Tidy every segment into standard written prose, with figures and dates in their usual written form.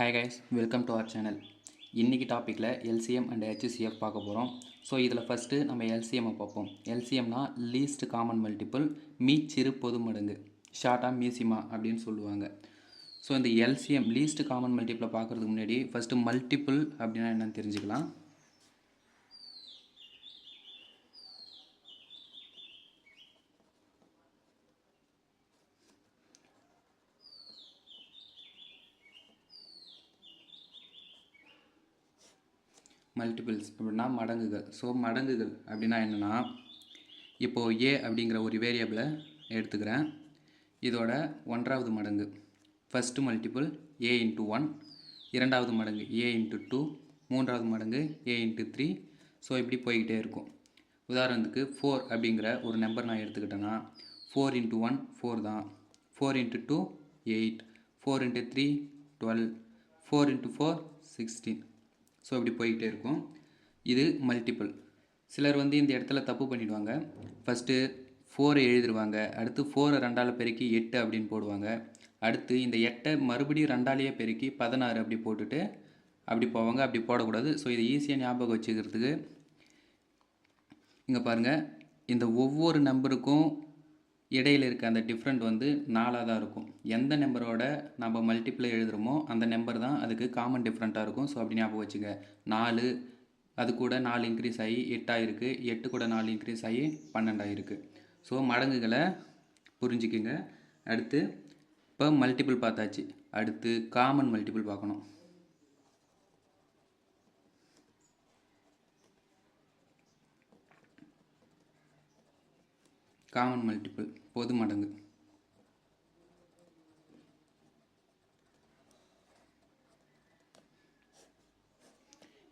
Hi guys, welcome to our channel. இன்னைக்கு டாப்பிக்கில் LCM and HCF பார்க்க போகிறோம். ஸோ இதில் ஃபஸ்ட்டு நம்ம LCM பார்ப்போம். LCMனா லீஸ்ட் காமன் மல்டிபிள் மீச்சிறு பொது மடங்கு, ஷார்ட்டாக மீசிமா அப்படின்னு சொல்லுவாங்க. ஸோ இந்த LCM லீஸ்ட் காமன் மல்டிபிளை பார்க்குறதுக்கு முன்னாடி ஃபஸ்ட்டு மல்டிபிள் அப்படின்னா என்னென்னு தெரிஞ்சுக்கலாம். மல்டிபிள்ஸ் அப்படின்னா மடங்குகள். ஸோ மடங்குகள் அப்படின்னா என்னென்னா, இப்போது ஏ அப்படிங்கிற ஒரு வேரியபிளை எடுத்துக்கிறேன். இதோட ஒன்றாவது மடங்கு ஃபஸ்ட்டு மல்டிபிள் ஏ இன்ட்டு 1, இரண்டாவது மடங்கு ஏ இன்ட்டு 2, மூன்றாவது மடங்கு ஏ இன்ட்டு 3. ஸோ இப்படி போய்கிட்டே இருக்கும். உதாரணத்துக்கு 4 அப்படிங்கிற ஒரு நம்பர் நான் எடுத்துக்கிட்டேன்னா 4 இன்ட்டு 1 4 தான், 4 இன்ட்டு 2 8, 4 இன்ட்டு 3 12, 4 இன்ட்டு 4 16. ஸோ இப்படி போய்கிட்டே இருக்கும். இது மல்டிபிள். சிலர் இந்த இடத்துல தப்பு பண்ணிவிடுவாங்க. ஃபஸ்ட்டு 4 எழுதிடுவாங்க, அடுத்து 4 2ஆல் பெருக்கி 8 அப்படின்னு போடுவாங்க. அடுத்து இந்த 8 மறுபடியும் 2ஆலேயே பெருக்கி 16 அப்படி போட்டுட்டு அப்படி போவாங்க. அப்படி போடக்கூடாது. ஸோ இது ஈஸியாக ஞாபகம் வச்சுக்கிறதுக்கு இங்கே பாருங்கள், இந்த ஒவ்வொரு நம்பருக்கும் இடையில் இருக்க அந்த டிஃப்ரெண்ட் 4ஆக தான் இருக்கும். எந்த நம்பரோட நம்ம மல்டிப்ளை எழுதுகிறோமோ அந்த நம்பர் தான் அதுக்கு காமன் டிஃப்ரெண்ட்டாக இருக்கும். ஸோ அப்படி ஞாபகம் வச்சுங்க. 4 அது கூட 4 இன்க்ரீஸ் ஆகி 8 ஆகிருக்கு, 8 கூட 4 இன்க்ரீஸ் ஆகி 12 ஆகிருக்கு. ஸோ மடங்குகளை புரிஞ்சுக்குங்க. அடுத்து இப்போ மல்டிபிள் பார்த்தாச்சு, அடுத்து காமன் மல்டிபிள் பார்க்கணும். காமன் மல்டிபிள் பொது மடங்கு.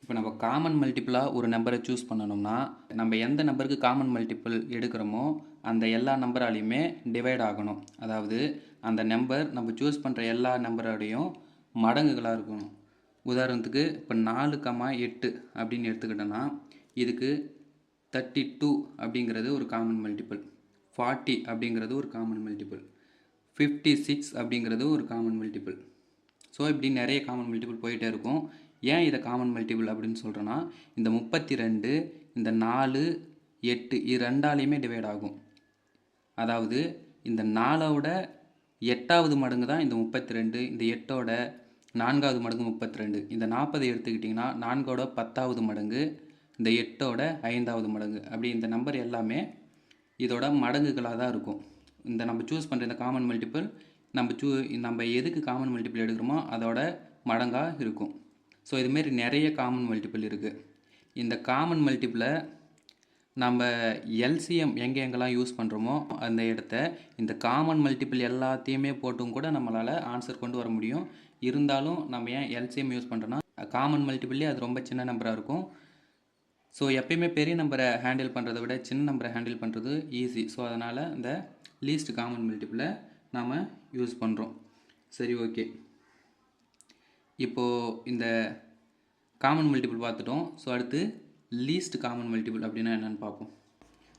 இப்போ நம்ம காமன் மல்டிபிளாக ஒரு நம்பரை சூஸ் பண்ணணும்னா நம்ம எந்த நம்பருக்கு காமன் மல்டிபிள் எடுக்கிறோமோ அந்த எல்லா நம்பராலையுமே டிவைட் ஆகணும். அதாவது அந்த நம்பர் நம்ம சூஸ் பண்ணுற எல்லா நம்பரோடையும் மடங்குகளாக இருக்கணும். உதாரணத்துக்கு இப்போ 4,8 அப்படின்னு எடுத்துக்கிட்டோன்னா இதுக்கு 32 அப்படிங்கிறது ஒரு காமன் மல்டிபிள், 40 அப்படிங்கிறது ஒரு காமன் மல்டிபிள், 56 அப்படிங்கிறது ஒரு காமன் மல்டிபிள். ஸோ இப்படி நிறைய காமன் மல்டிபிள் போயிட்டே இருக்கும். ஏன் இதை காமன் மல்டிபிள் அப்படின்னு சொல்கிறேன்னா, இந்த 32 இந்த 4 8 இது ரெண்டாலையுமே டிவைட் ஆகும். அதாவது இந்த 4ஓட 8ஆவது மடங்கு தான் இந்த 32, இந்த 8ஓட 4ஆவது மடங்கு 32. இந்த 40 எடுத்துக்கிட்டிங்கன்னா 4ஓட 10ஆவது மடங்கு, இந்த 8ஓட 5ஆவது மடங்கு. அப்படி இந்த நம்பர் எல்லாமே இதோட மடங்குகளாக தான் இருக்கும். இந்த நம்ம சூஸ் பண்ணுற இந்த காமன் மல்டிபிள் நம்ம எதுக்கு காமன் மல்டிபிள் எடுக்கிறோமோ அதோட மடங்காக இருக்கும். ஸோ இதுமாரி நிறைய காமன் மல்டிபிள் இருக்குது. இந்த காமன் மல்டிபிளை நம்ம எல்சிஎம் எங்கெங்கெல்லாம் யூஸ் பண்ணுறோமோ அந்த இடத்த இந்த காமன் மல்டிபிள் எல்லாத்தையுமே போட்டும் கூட நம்மளால் ஆன்சர் கொண்டு வர முடியும். இருந்தாலும் நம்ம ஏன் எல்சிஎம் யூஸ் பண்ணுறோன்னா, காமன் மல்டிபிள்லேயே அது ரொம்ப சின்ன நம்பராக இருக்கும். ஸோ எப்பயுமே பெரிய நம்பரை ஹேண்டில் பண்ணுறதை விட சின்ன நம்பரை ஹேண்டில் பண்ணுறது ஈஸி. ஸோ அதனால் இந்த லீஸ்ட் காமன் மல்டிபிளை நாம் யூஸ் பண்ணுறோம். சரி, ஓகே. இப்போது இந்த காமன் மல்டிபிள் பார்த்துட்டோம். ஸோ அடுத்து லீஸ்ட் காமன் மல்டிபிள் அப்படின்னா என்னென்னு பார்ப்போம்.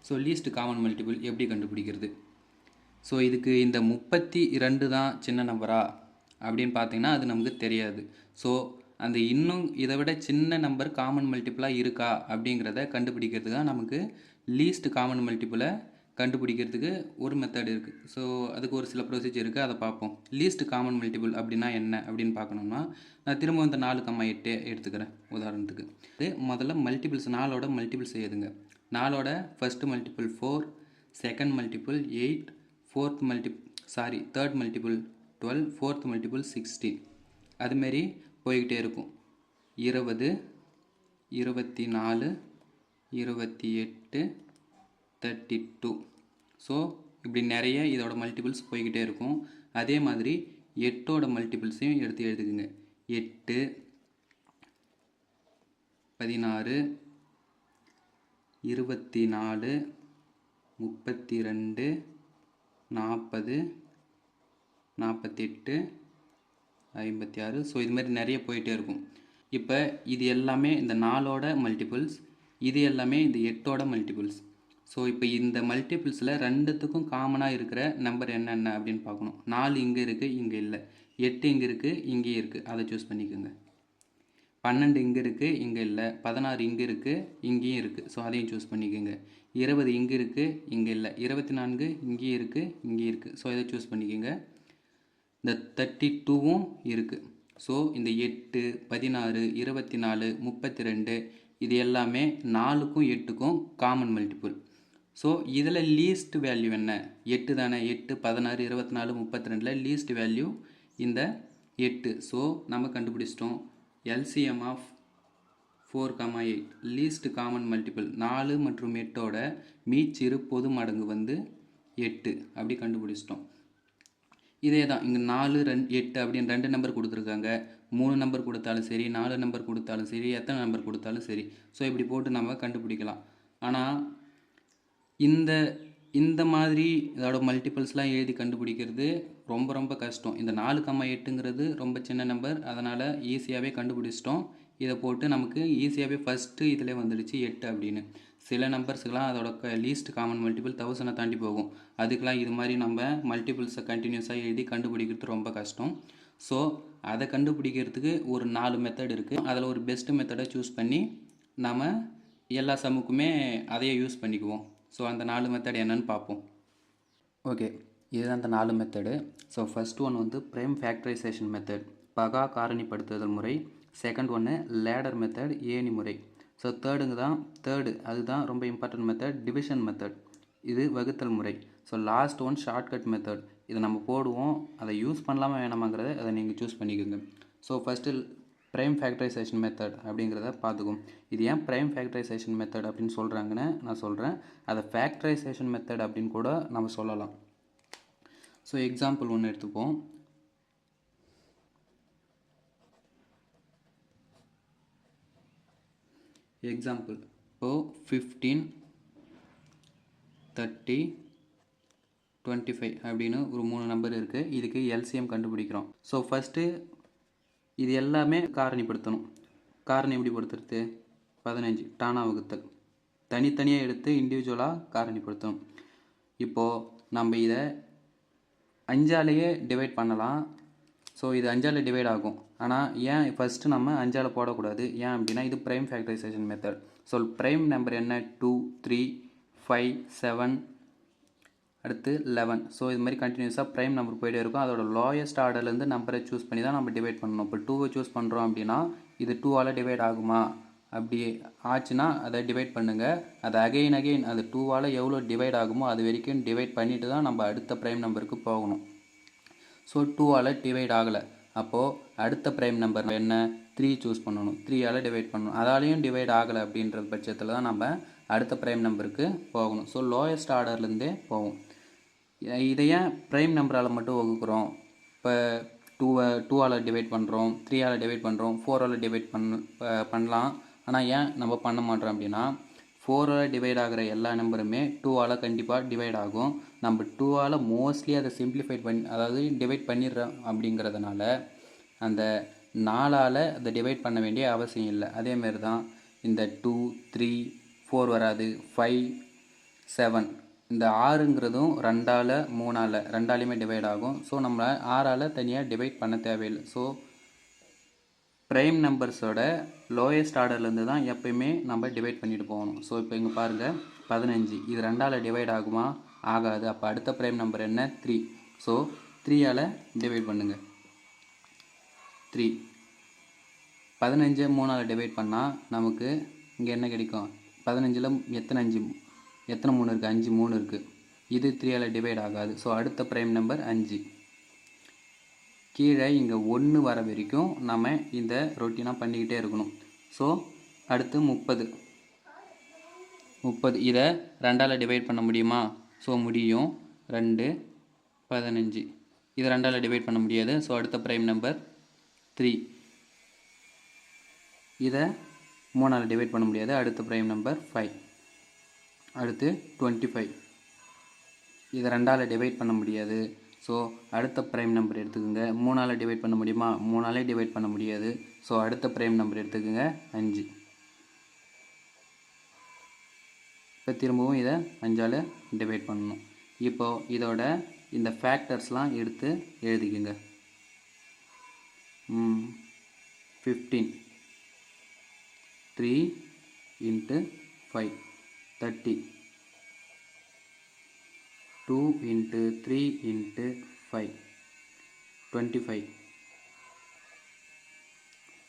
ஸோ லீஸ்ட் காமன் மல்டிபிள் எப்படி கண்டுபிடிக்கிறது? ஸோ இதுக்கு இந்த 32 தான் சின்ன நம்பரா அப்படின்னு பார்த்தீங்கன்னா அது நமக்கு தெரியாது. ஸோ அந்த இன்னும் இதை விட சின்ன நம்பர் காமன் மல்டிபிளாக இருக்கா அப்படிங்கிறத கண்டுபிடிக்கிறதுக்காக நமக்கு லீஸ்ட் காமன் மல்டிபிளை கண்டுபிடிக்கிறதுக்கு ஒரு மெத்தட் இருக்குது. ஸோ அதுக்கு ஒரு சில ப்ரொசீஜர் இருக்குது, அதை பார்ப்போம். லீஸ்ட் காமன் மல்டிபிள் அப்படின்னா என்ன அப்படின்னு பார்க்கணும்னா, நான் திரும்ப இந்த 4,8 எடுத்துக்கிறேன் உதாரணத்துக்கு. இது முதல்ல மல்டிபிள்ஸ் 4ஓட மல்டிபிள்ஸ் எழுதுங்க. 4ஓட first multiple 4, second multiple 8, third multiple 12, fourth multiple 16. அதுமாரி போய்கிட்டே இருக்கும். 20, 24, 28, 32. ஸோ இப்படி நிறைய இதோட மல்டிபிள்ஸ் போய்கிட்டே இருக்கும். அதே மாதிரி 8ஓட மல்டிபிள்ஸையும் எடுத்து எழுதுக்குங்க. 8, 16, 24, 32, 40, 48, 56. ஸோ இது மாதிரி நிறைய போயிட்டே இருக்கும். இப்போ இது எல்லாமே இந்த 4ஓட மல்டிபிள்ஸ், இது எல்லாமே இந்த 8ஓட மல்டிபிள்ஸ். ஸோ இப்போ இந்த மல்டிபிள்ஸில் ரெண்டுத்துக்கும் காமனாக இருக்கிற நம்பர் என்னென்ன அப்படின்னு பார்க்கணும். 4 இங்கே இருக்குது, இங்கே இல்லை. 8 இங்கே இருக்குது, இங்கேயும் இருக்குது, அதை சூஸ் பண்ணிக்கோங்க. 12 இங்கே இருக்குது, இங்கே இல்லை. 16 இங்கே இருக்குது, இங்கேயும் இருக்குது, ஸோ அதையும் சூஸ் பண்ணிக்கோங்க. 20 இங்கே இருக்குது, இங்கே இல்லை. 24 இங்கேயும் இருக்குது, இங்கேயும் இருக்குது, ஸோ இதை சூஸ் பண்ணிக்கோங்க. இந்த 32வும் இருக்குது. ஸோ இந்த 8, 16, 24, 32 இது எல்லாமே 4க்கும் 8க்கும் காமன் மல்டிபிள். ஸோ இதில் லீஸ்ட் வேல்யூ என்ன? 8 தானே. 8, 16, 24, 32 லீஸ்ட் வேல்யூ இந்த 8. ஸோ நம்ம கண்டுபிடிச்சிட்டோம். LCM of 4,8 least common multiple 4 மற்றும் 8ஓட மீச்சிறு பொது மடங்கு வந்து 8 அப்படி கண்டுபிடிச்சிட்டோம். இதே தான் இங்கே 4, 8 அப்படின்னு 2 நம்பர் கொடுத்துருக்காங்க. 3 நம்பர் கொடுத்தாலும் சரி, 4 நம்பர் கொடுத்தாலும் சரி, எத்தனை நம்பர் கொடுத்தாலும் சரி. ஸோ இப்படி போட்டு நம்ம கண்டுபிடிக்கலாம். ஆனால் இந்த மாதிரி இதோட மல்டிபிள்ஸ்லாம் எழுதி கண்டுபிடிக்கிறது ரொம்ப ரொம்ப கஷ்டம். இந்த 4,8ங்கிறது ரொம்ப சின்ன நம்பர், அதனால் ஈஸியாகவே கண்டுபிடிச்சிட்டோம். இதை போட்டு நமக்கு ஈஸியாகவே ஃபஸ்ட்டு இதில் வந்துடுச்சு 8 அப்படின்னு. சில நம்பர்ஸுக்கெலாம் அதோட லீஸ்ட் காமன் மல்டிபிள் 1000 தாண்டி போகும். அதுக்கெலாம் இது மாதிரி நம்ம மல்டிபிள்ஸை கண்டினியூஸாக எழுதி கண்டுபிடிக்கிறது ரொம்ப கஷ்டம். ஸோ அதை கண்டுபிடிக்கிறதுக்கு ஒரு 4 மெத்தட் இருக்குது. அதில் ஒரு பெஸ்ட் மெத்தடை சூஸ் பண்ணி நம்ம எல்லா சம்முக்குமே அதையே யூஸ் பண்ணிக்குவோம். ஸோ அந்த 4 மெத்தட் என்னன்னு பார்ப்போம். ஓகே, இதுதான் அந்த 4 மெத்தடு. ஸோ ஃபஸ்ட் ஒன் வந்து ப்ரைம் ஃபேக்டரைசேஷன் மெத்தட், பகா காரணிப்படுத்துதல் முறை. செகண்ட் ஒன்று லேடர் மெத்தட், ஏணி முறை. ஸோ தேர்டு அதுதான் ரொம்ப இம்பார்ட்டன்ட் மெத்தட், டிவிஷன் மெத்தட். இது வகுத்தல் முறை. So last one shortcut method. இதை நம்ம போடுவோம், அதை யூஸ் பண்ணலாமா வேணாமாங்கிறத அதை நீங்கள் சூஸ் பண்ணிக்கோங்க. So first prime factorisation method அப்படிங்கிறத பார்த்துக்கும். இது ஏன் ப்ரைம் ஃபேக்டரைசேஷன் மெத்தட் அப்படின்னு சொல்கிறாங்கன்னு நான் சொல்கிறேன். அதை ஃபேக்டரைசேஷன் மெத்தட் அப்படின்னு கூட நம்ம சொல்லலாம். ஸோ எக்ஸாம்பிள் ஒன்று எடுத்துப்போம். எக்ஸாம்பிள் இப்போது 15, 30, 25 அப்படின்னு ஒரு 3 நம்பர் இருக்குது. இதுக்கு எல்சிஎம் கண்டுபிடிக்கிறோம். ஸோ ஃபஸ்ட்டு இது எல்லாமே காரணிப்படுத்தணும். காரணி எப்படி படுத்துறது? 15 டானா வகுத்தல். தனித்தனியாக எடுத்து இண்டிவிஜுவலாக காரணிப்படுத்தணும். இப்போது நம்ம இதை 5ஆலேயே டிவைட் பண்ணலாம். ஸோ இது 5ஆல் டிவைட் ஆகும். ஆனால் ஏன் ஃபஸ்ட்டு நம்ம 5ஆல் போடக்கூடாது? ஏன் அப்படின்னா இது prime factorisation method. So prime number என்ன? 2, 3, 5, 7, அடுத்து 11. ஸோ இது மாதிரி கண்டினியூஸாக ப்ரைம் நம்பர் போய்ட்டே இருக்கும். அதோட லோயஸ்ட் ஆர்டர்லேருந்து நம்பரை சூஸ் பண்ணி தான் நம்ம டிவைட் பண்ணணும். இப்போ 2வை சூஸ் பண்ணுறோம் அப்படின்னா இது 2ஆல் டிவைட் ஆகுமா? அப்படி ஆச்சுன்னா அதை டிவைட் பண்ணுங்கள். அது அகெயின் அது 2ஆல் எவ்வளோ டிவைட் ஆகுமோ அது வரைக்கும் டிவைட் பண்ணிவிட்டு தான் நம்ம அடுத்த ப்ரைம் நம்பருக்கு போகணும். ஸோ 2ஆல் டிவைட் ஆகலை, அப்போது அடுத்த ப்ரைம் நம்பர் என்ன? 3 சூஸ் பண்ணணும். 3ஆல் டிவைட் பண்ணணும். அதாலேயும் டிவைட் ஆகலை அப்படின்ற பட்சத்தில் தான் நம்ம அடுத்த ப்ரைம் நம்பருக்கு போகணும். ஸோ லோயஸ்ட் ஆர்டர்லேருந்தே போகும். இதை ஏன் ப்ரைம் நம்பரால் மட்டும் வகுக்கிறோம்? இப்போ 2ஆல் டிவைட் பண்ணுறோம், 3ஆல் டிவைட் பண்ணுறோம், 4ஆல் டிவைட் பண்ணலாம். ஆனால் ஏன் நம்ம பண்ண மாட்டோம் அப்படின்னா 4ஆல் டிவைட் ஆகிற எல்லா நம்பருமே 2ஆல் கண்டிப்பாக டிவைட் ஆகும். நம்ம 2ஆல் மோஸ்ட்லி அதை சிம்பிளிஃபைட் அதாவது டிவைட் பண்ணிடுறோம். அப்படிங்கிறதுனால அந்த 4ஆல் அதை டிவைட் பண்ண வேண்டிய அவசியம் இல்லை. அதேமாரி தான் இந்த 2, 3, 4 வராது, 5, 7. இந்த 6ங்கிறதும் 2ஆல் 3ஆல் 2ஆலையுமே டிவைட் ஆகும். ஸோ நம்ம 6ஆல் தனியாக டிவைட் பண்ண தேவையில்லை. ஸோ ப்ரைம் நம்பர்ஸோட லோயஸ்ட் ஆர்டர்லேருந்து தான் எப்பயுமே நம்ம டிவைட் பண்ணிட்டு போகணும். ஸோ இப்போ இங்கே பாருங்கள் 15, இது 2ஆல் டிவைட் ஆகுமா? ஆகாது. அப்போ அடுத்த ப்ரைம் நம்பர் என்ன? 3. ஸோ 3ஆல் டிவைட் பண்ணுங்கள். 3. 15 3ஆல் டிவைட் பண்ணால் நமக்கு இங்கே என்ன கிடைக்கும்? 15ல் எத்தனை 3 இருக்குது? 5 3 இருக்குது. இது 3ஆல் டிவைட் ஆகாது. ஸோ அடுத்த ப்ரைம் நம்பர் 5. கீழே இங்கே 1 வர வரைக்கும் நம்ம இந்த ரொட்டீனாக பண்ணிக்கிட்டே இருக்கணும். ஸோ அடுத்து 30. இதை 2ஆல் டிவைட் பண்ண முடியுமா? ஸோ முடியும். 2, 15. இது 2ஆல் டிவைட் பண்ண முடியாது. ஸோ அடுத்த ப்ரைம் நம்பர் 3. இதை 3ஆல் டிவைட் பண்ண முடியாது. அடுத்த ப்ரைம் நம்பர் 5. அடுத்து 25. இதை 2ஆல் டிவைட் பண்ண முடியாது. ஸோ அடுத்த ப்ரைம் நம்பர் எடுத்துக்கோங்க. 3ஆல் டிவைட் பண்ண முடியுமா? 3ஆலே டிவைட் பண்ண முடியாது. ஸோ அடுத்த ப்ரைம் நம்பர் எடுத்துக்கோங்க 5. இப்போ திரும்பவும் இதை 5ஆல் டிவைட் பண்ணணும். இப்போது இதோட இந்த ஃபேக்டர்ஸ்லாம் எடுத்து எழுதிக்கோங்க. 15 3 × 5 30 2 × 3 × 5 25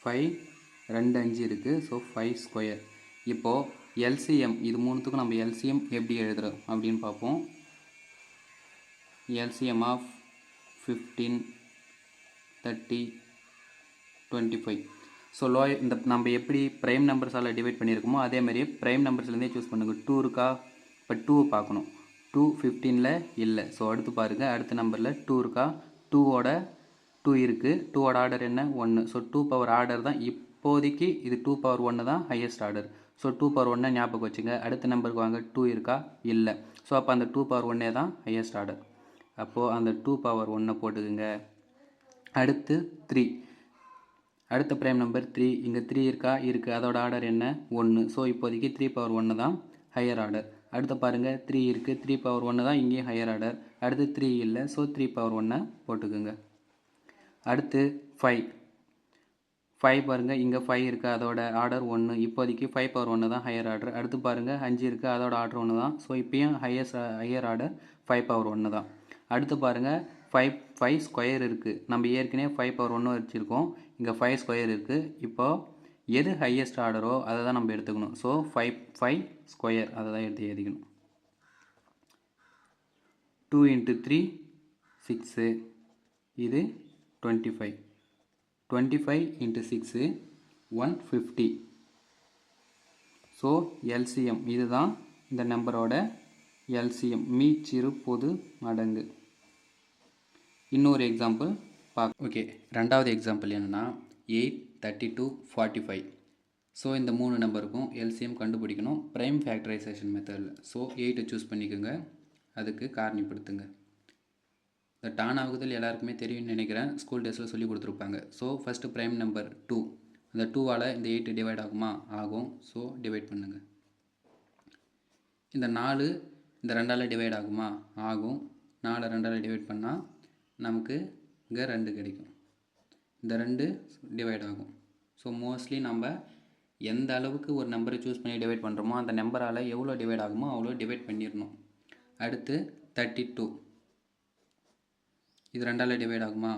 5 2 5 இருக்குது. So 5 square. இப்போது எல்சிஎம் இது மூணுத்துக்கும் நம்ம எல்சிஎம் எப்படி எழுதுகிறோம் அப்படின்னு பார்ப்போம். LCM of 15 30 25. ஸோ இந்த நம்ம எப்படி ப்ரைம் நம்பர்ஸால் டிவைட் பண்ணியிருக்கோமோ அதே மாதிரியே ப்ரைம் நம்பர்ஸ்லேருந்தே சூஸ் பண்ணுங்கள். 2 இருக்கா? இப்போ 2 பார்க்கணும். 2 15ல் இல்லை. ஸோ அடுத்து பாருங்கள், அடுத்த நம்பரில் 2 இருக்கா? 2 இருக்குது. 2ஓட ஆர்டர் என்ன? 1. ஸோ 2 பவர் ஆர்டர் தான் இப்போதைக்கு. இது 2 பவர் 1 தான் ஹையஸ்ட் ஆர்டர். ஸோ 2 பவர் 1 ஞாபகம் வச்சுங்க. அடுத்த நம்பருக்கு வாங்க. 2 இருக்கா? இல்லை. ஸோ அப்போ அந்த 2 பவர் 1 தான் ஹையஸ்ட் ஆர்டர். அப்போது அந்த 2 பவர் 1 போட்டுக்குங்க. அடுத்து 3. அடுத்த ப்ரைம் நம்பர் 3. இங்கே 3 இருக்கா? இருக்குது. அதோட ஆர்டர் என்ன? 1. ஸோ இப்போதைக்கு 3 பவர் 1 தான் ஹையர் ஆர்டர். அடுத்து பாருங்கள், 3 இருக்குது. 3 பவர் 1 தான் இங்கேயும் ஹையர் ஆர்டர். அடுத்து 3 இல்லை. ஸோ 3 பவர் 1 போட்டுக்குங்க. அடுத்து 5 பாருங்கள், இங்கே 5 இருக்குது. அதோட ஆர்டர் 1. இப்போதைக்கு 5 பவர் 1 தான் ஹையர் ஆர்டர். அடுத்து பாருங்கள், 5 இருக்குது. அதோட ஆர்டர் 1 தான். ஸோ இப்போயும் ஹையர் ஆர்டர் 5 பவர் 1 தான். அடுத்து பாருங்கள், 5 ஸ்கொயர் இருக்குது. நம்ம ஏற்கனவே 5 பவர் 1 வச்சுருக்கோம். இங்கே 5 ஸ்கொயர் இருக்குது. இப்போது எது ஹையஸ்ட் ஆர்டரோ அதை தான் நம்ம எடுத்துக்கணும். ஸோ 5 ஸ்கொயர் அதை தான் எடுத்து எழுதிக்கணும். 2 × 3 6. இது 25. 25 × 6 150. ஸோ எல்சிஎம் இதுதான் இந்த நம்பரோட எல்சிஎம், மீச்சிறு பொது மடங்கு. இன்னொரு எக்ஸாம்பிள் பார்க்க. ஓகே, ரெண்டாவது எக்ஸாம்பிள் என்னென்னா 8 32 45. ஸோ இந்த 3 நம்பருக்கும் எல்சிஎம் கண்டுபிடிக்கணும் ப்ரைம் ஃபேக்டரைசேஷன் மெத்தடில். ஸோ 8 சூஸ் பண்ணிக்கோங்க. அதுக்கு காரணிப்படுத்துங்க. இந்த டான் ஆகுதல் எல்லாருக்குமே தெரியும்னு நினைக்கிறேன். ஸ்கூல் டேஸில் சொல்லி கொடுத்துருப்பாங்க. So first prime number 2. அந்த 2ஆல் இந்த 8 டிவைட் ஆகுமா? ஆகும். ஸோ டிவைட் பண்ணுங்கள். இந்த 4 இந்த 2ஆல் டிவைட் ஆகுமா? ஆகும். 4 2ஆல் டிவைட் பண்ணால் நமக்கு இங்கே 2 கிடைக்கும். இந்த 2 டிவைட் ஆகும். ஸோ மோஸ்ட்லி நம்ம எந்த அளவுக்கு ஒரு நம்பரை சூஸ் பண்ணி டிவைட் பண்ணுறோமோ அந்த நம்பரால் எவ்வளோ டிவைட் ஆகுமோ அவ்வளோ டிவைட் பண்ணிடணும். அடுத்து 32. இது 2ஆல் டிவைட் ஆகுமா?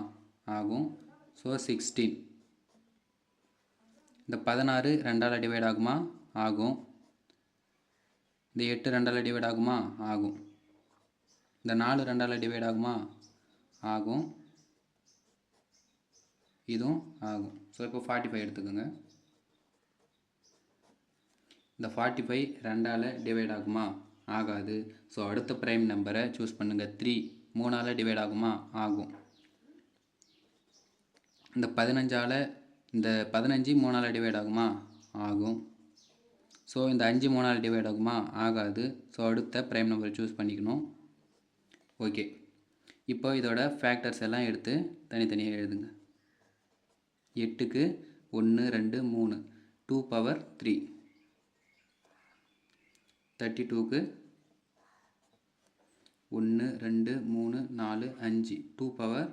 ஆகும். ஸோ 16. இந்த 16 2ஆல் டிவைட் ஆகுமா? ஆகும். இந்த 8 2ஆல் டிவைட் ஆகுமா? ஆகும். இந்த 4 2ஆல் டிவைட் ஆகுமா? ஆகும். இதுவும் ஆகும். ஸோ இப்போ 45 எடுத்துக்கோங்க. இந்த 45 2ஆல் டிவைட் ஆகுமா? ஆகாது. ஸோ அடுத்த ப்ரைம் நம்பரை சூஸ் பண்ணுங்கள். 3 3ஆல் டிவைட் ஆகுமா? ஆகும். இந்த 15 3ஆல் டிவைட் ஆகுமா? ஆகும். ஸோ இந்த 5 3ஆல் டிவைட் ஆகுமா? ஆகாது. ஸோ அடுத்த ப்ரைம் நம்பரை சூஸ் பண்ணிக்கணும். ஓகே, இப்போ இதோட ஃபேக்டர்ஸ் எல்லாம் எடுத்து தனித்தனியாக எழுதுங்க. 8க்கு 1 2 3 2 பவர் 3. 32க்கு 1 2 3 4 5 2 பவர்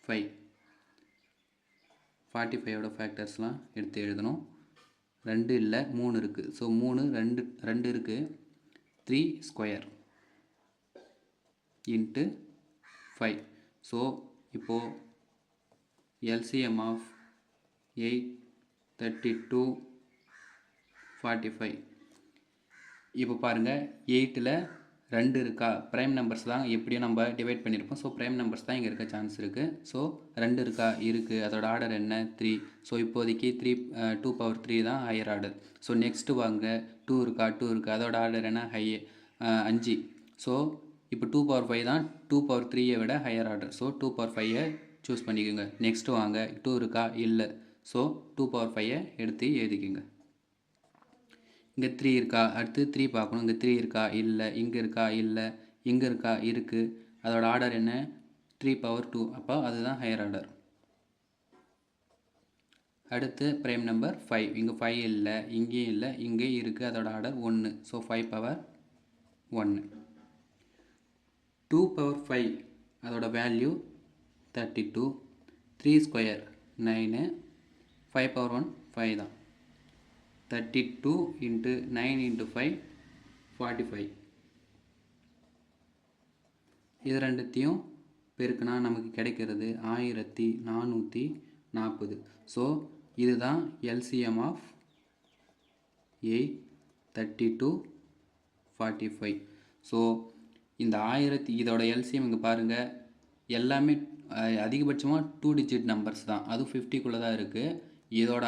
5. 45ஓட ஃபேக்டர்ஸ்லாம் எடுத்து எழுதணும். 2 இல்லை, 3 இருக்குது. ஸோ 3 2 இருக்குது. 3 ஸ்கொயர் இன்ட்டு 5. ஸோ இப்போது LCM of 8 32 45. இப்போ பாருங்கள், 8ல் 2 இருக்கா? ப்ரைம் நம்பர்ஸ் தான் எப்படியும் நம்ம டிவைட் பண்ணியிருப்போம். ஸோ ப்ரைம் நம்பர்ஸ் தான் இங்கே இருக்க சான்ஸ் இருக்குது. ஸோ 2 இருக்கா? இருக்குது. அதோட ஆர்டர் என்ன? 3. ஸோ இப்போதைக்கு 2 பவர் 3 தான் ஹையர் ஆர்டர். ஸோ நெக்ஸ்ட்டு வாங்க, 2 இருக்கா? 2 இருக்குது. அதோட ஆர்டர் என்ன? 5. ஸோ இப்போ 2 பவர் 5 தான் 2 பவர் 3ஐ விட ஹையர் ஆர்டர். ஸோ 2 பவர் 5ஐ சூஸ் பண்ணிக்கோங்க. நெக்ஸ்ட்டு வாங்க, 2 இருக்கா? இல்லை. ஸோ 2 பவர் 5ஐ எடுத்து எழுதிக்கோங்க. இங்கே 3 இருக்கா? அடுத்து 3 பார்க்கணும். இங்கே 3 இருக்கா? இல்லை. இங்கே இருக்கா? இல்லை. இங்கே இருக்கா? இருக்குது. அதோட ஆர்டர் என்ன? 3 பவர் 2. அப்போ அதுதான் ஹையர் ஆர்டர். அடுத்து ப்ரைம் நம்பர் 5. இங்கே 5 இல்லை, இங்கேயும் இல்லை, இங்கேயும் இருக்குது. அதோட ஆர்டர் 1. So 5 power 1. 2 பவர் 5 அதோட வேல்யூ 32. 3 ஸ்கொயர் 9. 5 பவர் 1 5 தான். 32 இன்ட்டு 9 இன்ட்டு 5 45. இது ரெண்டுத்தையும் பெருக்குனா நமக்கு கிடைக்கிறது 1440. ஸோ இதுதான் எல்சிஎம் ஆஃப் 8, 32, 45. ஸோ இந்த இதோட எல்சிஎம் இங்கே பாருங்கள், எல்லாமே அதிகபட்சமாக 2 டிஜிட் நம்பர்ஸ் தான், அதுவும் 50குள்ளே தான் இருக்குது. இதோட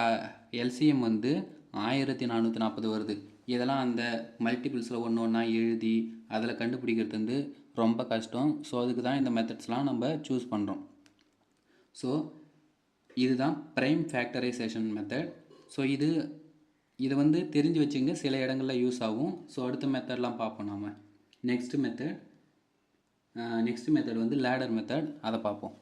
எல்சிஎம் வந்து 1440 வருது. இதெல்லாம் அந்த மல்டிபிள்ஸில் ஒன்று ஒன்றா எழுதி அதில் கண்டுபிடிக்கிறது வந்து ரொம்ப கஷ்டம். ஸோ அதுக்கு தான் இந்த மெத்தட்ஸ்லாம் நம்ம சூஸ் பண்ணுறோம். ஸோ இதுதான் ப்ரைம் ஃபேக்டரைசேஷன் மெத்தட். ஸோ இது வந்து தெரிஞ்சு வச்சுங்க, சில இடங்களில் யூஸ் ஆகும். ஸோ அடுத்த மெத்தட்லாம் பார்ப்போம் நாம். நெக்ஸ்ட் மெத்தட் வந்து லேடர் மெத்தட், அதை பார்ப்போம்.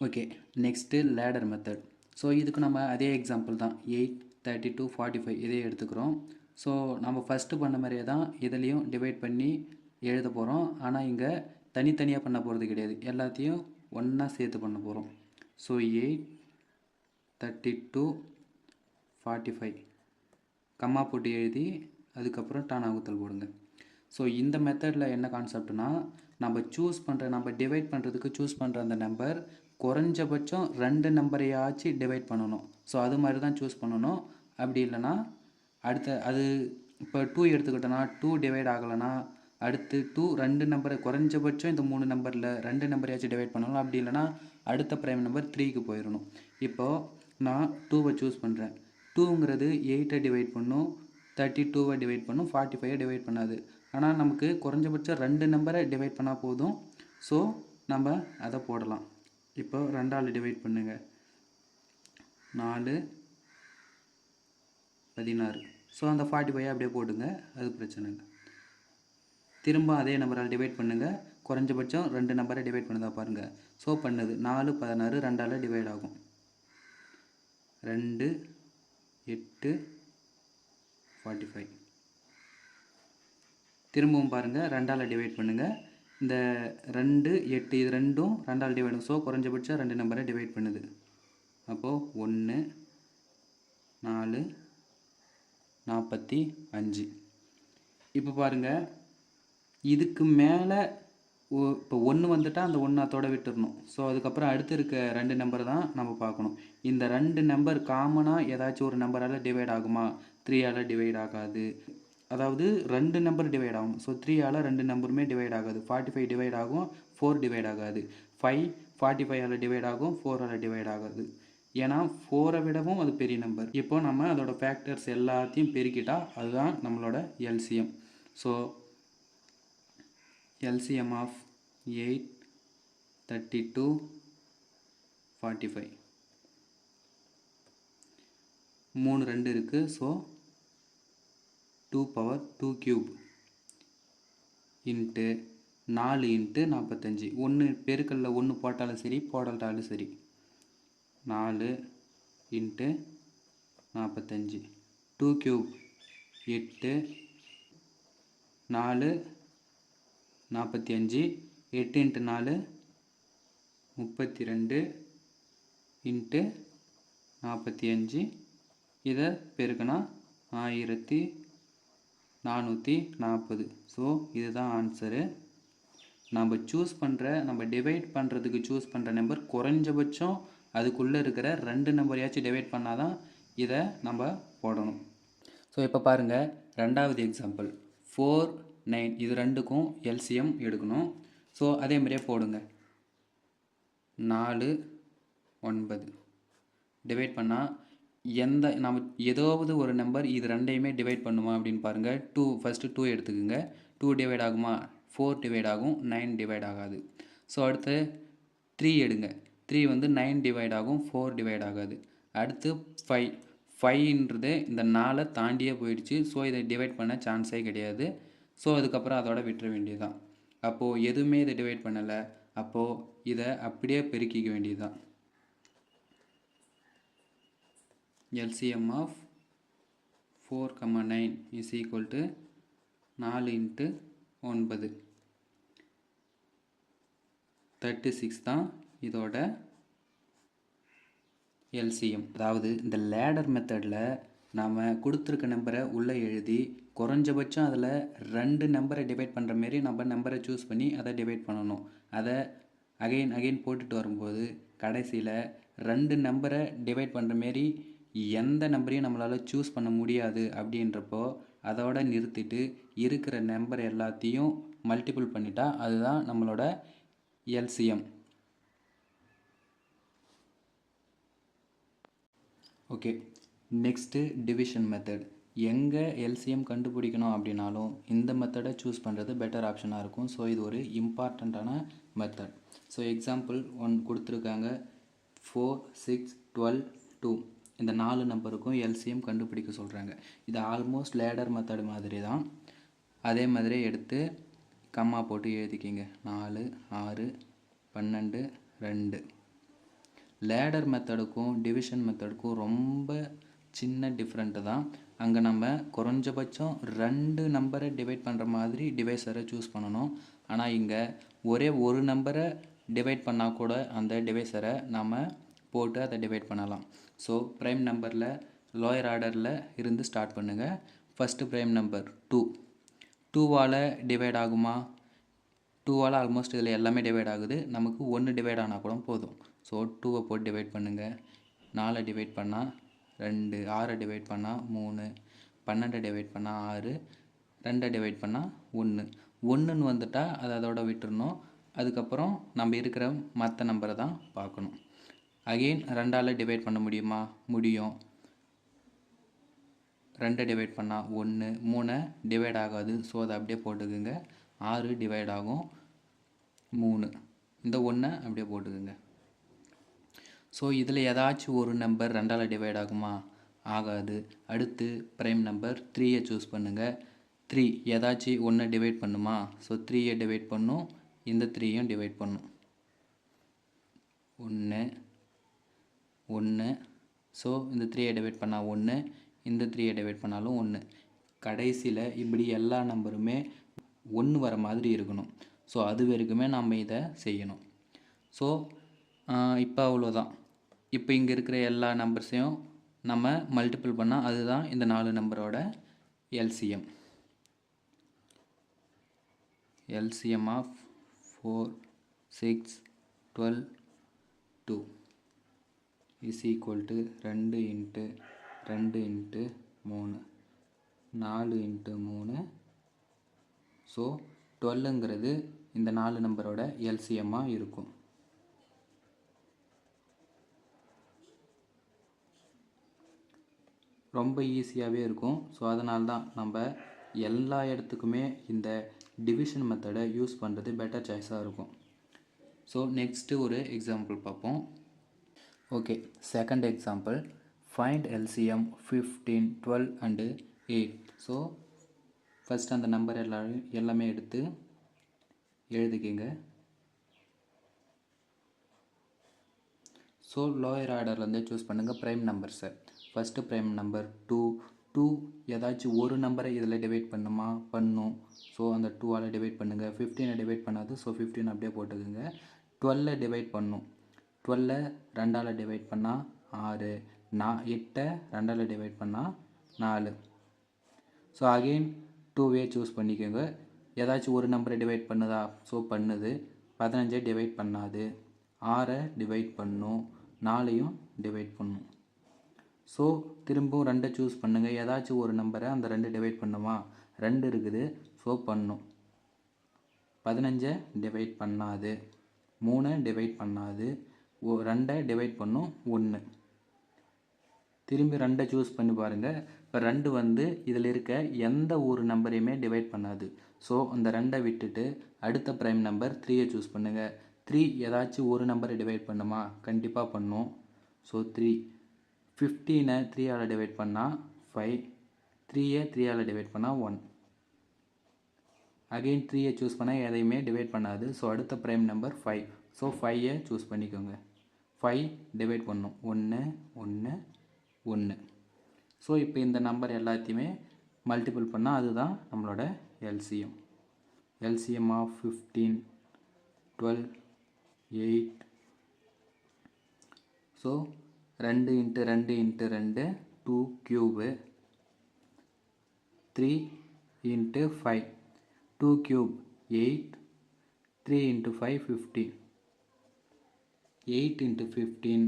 Okay, next ladder method. So இதுக்கு நம்ம அதே எக்ஸாம்பிள் தான், 8, 32, 45 இதே எடுத்துக்கிறோம். ஸோ நம்ம ஃபஸ்ட்டு பண்ண மாதிரியே தான் இதுலேயும் டிவைட் பண்ணி எழுத போகிறோம். ஆனால் இங்கே தனித்தனியாக பண்ண போகிறது கிடையாது, எல்லாத்தையும் ஒன்றா சேர்த்து பண்ண போகிறோம். ஸோ 8, 32, 45 கம்மா போட்டு எழுதி அதுக்கப்புறம் டான் ஆகுத்தல் போடுங்க. ஸோ இந்த மெத்தடில் என்ன கான்செப்ட்னா, நம்ம டிவைட் பண்ணுறதுக்கு சூஸ் பண்ணுற அந்த நம்பர் குறைஞ்சபட்சம் 2 நம்பரையாச்சும் டிவைட் பண்ணணும். ஸோ அது மாதிரி தான் சூஸ் பண்ணணும். அப்படி இல்லைனா அது இப்போ 2 எடுத்துக்கிட்டோன்னா 2 டிவைட் ஆகலைன்னா அடுத்து 2 நம்பரை குறைஞ்சபட்சம் இந்த 3 நம்பரில் 2 நம்பரையாச்சும் டிவைட் பண்ணணும். அப்படி இல்லைனா அடுத்த ப்ரைம் நம்பர் 3க்கு போயிடணும். இப்போது நான் 2வை சூஸ் பண்ணுறேன். 2ங்கிறது 8ஐ டிவைட் பண்ணும், 32வை டிவைட் பண்ணும், 45ஐ டிவைட் பண்ணாது. ஆனால் நமக்கு குறைஞ்சபட்சம் 2 நம்பரை டிவைட் பண்ணால் போதும். ஸோ நம்ம அதை போடலாம். இப்போ 2ஆல் டிவைட் பண்ணுங்கள், 4, 16. ஸோ அந்த 45 அப்படியே போடுங்க, அது பிரச்சனை இல்லை. திரும்ப அதே நம்பரால் டிவைட் பண்ணுங்கள், குறைஞ்சபட்சம் 2 நம்பரை டிவைட் பண்ணுதா பாருங்கள். ஸோ பண்ணுது 4, 16 2ஆல் டிவைட் ஆகும். 2, 8, 45. திரும்பவும் பாருங்கள், 2ஆல் டிவைட் பண்ணுங்கள். இந்த 2, 8 இது ரெண்டும் 2ஆல் டிவைட் ஆகும். ஸோ குறைஞ்சபட்சம் 2 நம்பரை டிவைட் பண்ணுது. அப்போது 1, 4, 45. இப்போ பாருங்கள், இதுக்கு மேலே இப்போ 1 வந்துட்டால் அந்த 1 அதோட விட்டுடணும். ஸோ அதுக்கப்புறம் அடுத்து இருக்க 2 நம்பர் தான் நம்ம பார்க்கணும். இந்த 2 நம்பர் காமனாக ஏதாச்சும் ஒரு நம்பரால் டிவைட் ஆகுமா? 3ஆல் டிவைட் ஆகாது. அதாவது 2 நம்பர் டிவைட் ஆகும். ஸோ 3ஆல் 2 நம்பருமே டிவைட் ஆகாது. 45 டிவைட் ஆகும், 4 டிவைட் ஆகாது. 5 45ஆல் டிவைட் ஆகும், 4ஆல் டிவைட் ஆகாது. ஏன்னா 4ஐ விடவும் அது பெரிய நம்பர். இப்போ நம்ம அதோட ஃபேக்டர்ஸ் எல்லாத்தையும் பெருக்கிட்டால் அதுதான் நம்மளோட எல்சிஎம். So LCM of 8, 32, 45. 3 2 இருக்குது. So 2 power 2 cube into 4 into 45. 1 பெருக்கல்ல 1 போட்டாலும் சரி, போடட்டாலும் சரி. 4 இன்ட்டு 45. 2 கியூப் 8, 4 45. 8 into 4 32 into 45. இதை பெருக்கினா 1440. ஸோ இதுதான் ஆன்சரு. நம்ம டிவைட் பண்ணுறதுக்கு சூஸ் பண்ணுற நம்பர் குறைஞ்சபட்சம் அதுக்குள்ளே இருக்கிற 2 நம்பரையாச்சும் டிவைட் பண்ணால் தான் இதை நம்ம போடணும். ஸோ இப்போ பாருங்கள், 2வது எக்ஸாம்பிள் 4, 9 இது ரெண்டுக்கும் எல்சிஎம் எடுக்கணும். ஸோ அதே மாதிரியே போடுங்க. 4, 9 டிவைட் பண்ணால் நம்ம ஏதாவது ஒரு நம்பர் இது ரெண்டையுமே டிவைட் பண்ணுமா அப்படின்னு பாருங்கள். ஃபஸ்ட்டு 2 எடுத்துக்கோங்க. 2 டிவைட் ஆகுமா? 4 டிவைட் ஆகும், 9 டிவைட் ஆகாது. ஸோ அடுத்து 3 எடுங்க. 3 வந்து 9 டிவைட் ஆகும், 4 டிவைட் ஆகாது. அடுத்து 5ன்றது இந்த 4 தாண்டியே போயிடுச்சு. ஸோ இதை டிவைட் பண்ண சான்ஸே கிடையாது. ஸோ அதுக்கப்புறம் அதோட விட்டுற வேண்டியதுதான். அப்போது எதுவுமே இதை டிவைட் பண்ணலை. அப்போது இதை அப்படியே பெருக்கிக்க வேண்டியதுதான். LCM of 4, 9 is equal to 4 into 9 36 தான் இதோட LCM. அதாவது இந்த லேடர் மெத்தடில் நாம் கொடுத்துருக்க நம்பரை உள்ளே எழுதி குறைஞ்சபட்சம் அதில் 2 நம்பரை டிவைட் பண்ணுற மாரி நம்ம நம்பரை சூஸ் பண்ணி அதை டிவைட் பண்ணணும். அதை அகைன் போட்டுட்டு வரும்போது கடைசியில் 2 நம்பரை டிவைட் பண்ணுற மாரி எந்த நம்பரையும் நம்மளால் சூஸ் பண்ண முடியாது. அப்படின்றப்போ அதோட நிறுத்திட்டு இருக்கிற நம்பர் எல்லாத்தையும் மல்டிபிள் பண்ணிட்டா அதுதான் நம்மளோட LCM. Okay, next division method. எங்கே LCM கண்டுபிடிக்கணும் அப்படின்னாலும் இந்த மெத்தடை சூஸ் பண்ணுறது பெட்டர் ஆப்ஷனாக இருக்கும். ஸோ இது ஒரு இம்பார்ட்டண்ட்டான மெத்தட். ஸோ எக்ஸாம்பிள் 1 கொடுத்துருக்காங்க. 4, 6, 12, 2 இந்த 4 நம்பருக்கும் LCM கண்டுபிடிக்க சொல்கிறாங்க. இது ஆல்மோஸ்ட் லேடர் மெத்தட் மாதிரி தான். அதே மாதிரி எடுத்து கம்மா போட்டு எழுதிக்கிங்க. 4, 6, 12, 2. லேடர் மெத்தடுக்கும் டிவிஷன் மெத்தடுக்கும் ரொம்ப சின்ன டிஃப்ரெண்ட்டு தான். அங்கே நம்ம குறைஞ்சபட்சம் 2 நம்பரை டிவைட் பண்ணுற மாதிரி டிவைஸரை சூஸ் பண்ணணும். ஆனால் இங்கே ஒரே ஒரு நம்பரை டிவைட் பண்ணால் கூட அந்த டிவைஸரை நாம் போட்டு அதை டிவைட் பண்ணலாம். ஸோ ப்ரைம் நம்பரில் லோயர் ஆர்டரில் இருந்து ஸ்டார்ட் பண்ணுங்கள். First prime number 2. 2வால் டிவைட் ஆகுமா? 2வால் ஆல்மோஸ்ட் இதில் எல்லாமே டிவைட் ஆகுது. நமக்கு 1 டிவைட் ஆனால் கூட போதும். ஸோ 2வை போட்டு டிவைட் பண்ணுங்கள். 4 டிவைட் பண்ணால் 2, 6 டிவைட் பண்ணால் 3, 12 டிவைட் பண்ணால் 6, 2 டிவைட் பண்ணால் 1. 1ன்னு வந்துட்டால் அதை அதோட விட்டுறணும். அதுக்கப்புறம் நம்ம இருக்கிற மற்ற நம்பரை தான் பார்க்கணும். அகெயின் 2ஆல் டிவைட் பண்ண முடியுமா? முடியும். 2 டிவைட் பண்ணால் 1, 3 டிவைட் ஆகாது. ஸோ அதை அப்படியே போட்டுக்குங்க. 6 டிவைட் ஆகும் 3. இந்த 1 அப்படியே போட்டுக்குங்க. ஸோ இதில் ஏதாச்சும் ஒரு நம்பர் 2ஆல் டிவைட் ஆகுமா? ஆகாது. அடுத்து ப்ரைம் நம்பர் 3யை சூஸ் பண்ணுங்கள். 3 ஏதாச்சும் 1 டிவைட் பண்ணுமா? ஸோ 3யை டிவைட் பண்ணும். இந்த 3யும் டிவைட் பண்ணும். 1, 1. ஸோ இந்த 3யை டிவைட் பண்ணால் 1, இந்த 3யை டிவைட் பண்ணாலும் 1. கடைசியில் இப்படி எல்லா நம்பருமே 1 வர மாதிரி இருக்கணும். ஸோ அது வரைக்குமே நம்ம இதை செய்யணும். ஸோ இப்போ அவ்வளோதான். இப்போ இங்கே இருக்கிற எல்லா நம்பர்ஸையும் நம்ம மல்டிபிள் பண்ணால் அதுதான் இந்த 4 நம்பரோட LCM. LCM of 4, 6, 12, 2 is equal to 2 into 2 into 3, 4 into 3. So 12ங்கிறது இந்த 4 நம்பரோட LCMமாக இருக்கும். ரொம்ப ஈஸியாகவே இருக்கும். ஸோ அதனால தான் நம்ம எல்லா இடத்துக்குமே இந்த டிவிஷன் மெத்தடை யூஸ் பண்ணுறது பெட்டர் சாய்ஸாக இருக்கும். ஸோ நெக்ஸ்ட்டு ஒரு எக்ஸாம்பிள் பார்ப்போம். Okay, second example. Find LCM 15, 12 and 8. So first அந்த நம்பர் எல்லாமே எடுத்து எழுதிக்கிங்க. ஸோ லோயர் ஆர்டர்லேருந்தே சூஸ் பண்ணுங்கள் ப்ரைம் நம்பர்ஸை. ஃபஸ்ட்டு ப்ரைம் நம்பர் 2 ஏதாச்சும் ஒரு நம்பரை இதில் டிவைட் பண்ணுமா? பண்ணும். ஸோ அந்த 2ஆல் டிவைட் பண்ணுங்கள். 15 டிவைட் பண்ணாது. ஸோ 15 அப்படியே போட்டுக்குங்க. 12 டிவைட் பண்ணும். 12 2ஆல் டிவைட் பண்ணால் 6, 8 2ஆல் டிவைட் பண்ணால் 4. ஸோ அகெயின் 2வே சூஸ் பண்ணிக்கோங்க. ஏதாச்சும் ஒரு நம்பரை டிவைட் பண்ணுதா? ஸோ பண்ணுது. 15 டிவைட் பண்ணாது. 6 டிவைட் பண்ணும். 4ஐயும் டிவைட் பண்ணும். ஸோ திரும்பவும் 2 சூஸ் பண்ணுங்கள். ஏதாச்சும் ஒரு நம்பரை அந்த 2 டிவைட் பண்ணுமா? 2 இருக்குது. ஸோ பண்ணும். 15 டிவைட் பண்ணாது. 3 டிவைட் பண்ணாது. 2 டிவைட் பண்ணும் 1. திரும்பி 2 சூஸ் பண்ணி பாருங்கள். இப்போ 2 வந்து இதில் இருக்க எந்த ஒரு நம்பரையுமே டிவைட் பண்ணாது. ஸோ அந்த 2 விட்டுட்டு அடுத்த ப்ரைம் நம்பர் 3யை சூஸ் பண்ணுங்கள். 3 ஏதாச்சும் ஒரு நம்பரை டிவைட் பண்ணுமா? கண்டிப்பாக பண்ணும். ஸோ 3. 15 3ஆல் டிவைட் பண்ணால் 5. 3யை 3ஆல் டிவைட் பண்ணால் 1. அகெயின் 3யை சூஸ் பண்ணால் எதையுமே டிவைட் பண்ணாது. ஸோ அடுத்த ப்ரைம் நம்பர் 5. ஸோ 5யை சூஸ் பண்ணிக்கோங்க. 5 டிவைட் பண்ணும். 1, 1, 1. ஸோ இப்போ இந்த நம்பர் எல்லாத்தையுமே மல்டிபிள் பண்ணால் அதுதான் நம்மளோட LCM. LCM of 15, 12, 8. So 2 × 2 × 2 2 cube, 3 × 5 2 cube 8, 3 × 5 15, 8 × 15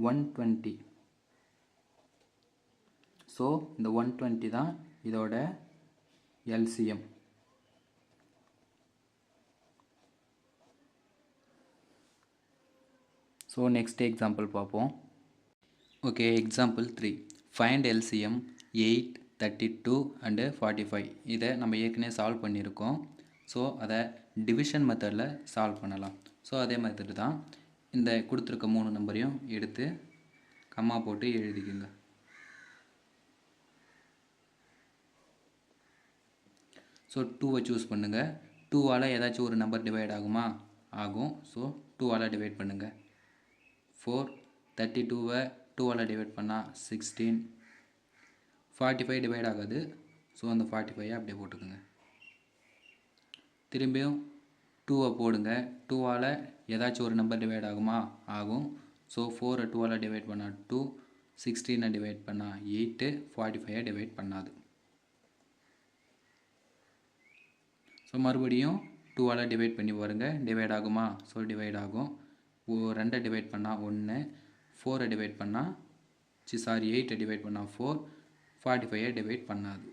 120. So இந்த 120 தான் இதோட எல்சிஎம். ஸோ நெக்ஸ்ட் எக்ஸாம்பிள் பார்ப்போம். Okay, example 3. Find LCM 8, 32 and 45. இதை நம்ம ஏற்கனவே சால்வ் பண்ணியிருக்கோம். ஸோ அதை டிவிஷன் மெத்தடில் சால்வ் பண்ணலாம். ஸோ அதே மெத்தடு தான். இந்த கொடுத்துருக்க 3 நம்பரையும் எடுத்து கம்மா போட்டு எழுதிக்குங்க. ஸோ 2வை சூஸ் பண்ணுங்கள். 2ஆல் ஏதாச்சும் ஒரு நம்பர் டிவைட் ஆகுமா? ஆகும். ஸோ 2ஆல் டிவைட் பண்ணுங்கள். 4, 32வை 2ஆல் டிவைட் பண்ணால் 16. 45 டிவைட் ஆகாது. ஸோ அந்த 45 அப்படியே போட்டுக்கோங்க. திரும்பியும் 2வை போடுங்க. 2ஆல் ஏதாச்சும் ஒரு நம்பர் டிவைட் ஆகுமா? ஆகும். ஸோ 4ஐ 2ஆல் டிவைட் பண்ணால் 2, 16ஐ டிவைட் பண்ணால் 8, 45ஐ டிவைட் பண்ணாது. ஸோ மறுபடியும் 2ஆல் டிவைட் பண்ணி பாருங்க. டிவைட் ஆகுமா? ஸோ டிவைட் ஆகும். 2ஐ டிவைட் பண்ணால் 1, 4ஐ டிவைட் பண்ணால் 8ஐ டிவைட் பண்ணால் 4, 45ஐ டிவைட் பண்ணாது.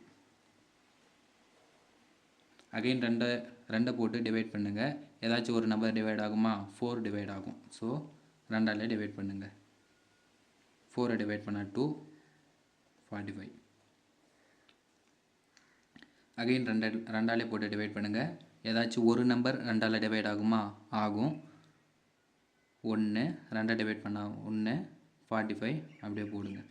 அகைன் 2 போட்டு டிவைட் பண்ணுங்கள். ஏதாச்சும் ஒரு நம்பர் டிவைட் ஆகுமா? 4 டிவைட் ஆகும். ஸோ 2ஆல் டிவைட் பண்ணுங்கள். 4ஐ டிவைட் பண்ணால் 2, 45. அகைன் 2ஆல் போட்டு டிவைட் பண்ணுங்கள். ஏதாச்சும் ஒரு நம்பர் 2ஆல் டிவைட் ஆகுமா? ஆகும். 1, 2 டிவைட் பண்ணால் 1, 45 அப்படியே போடுங்க.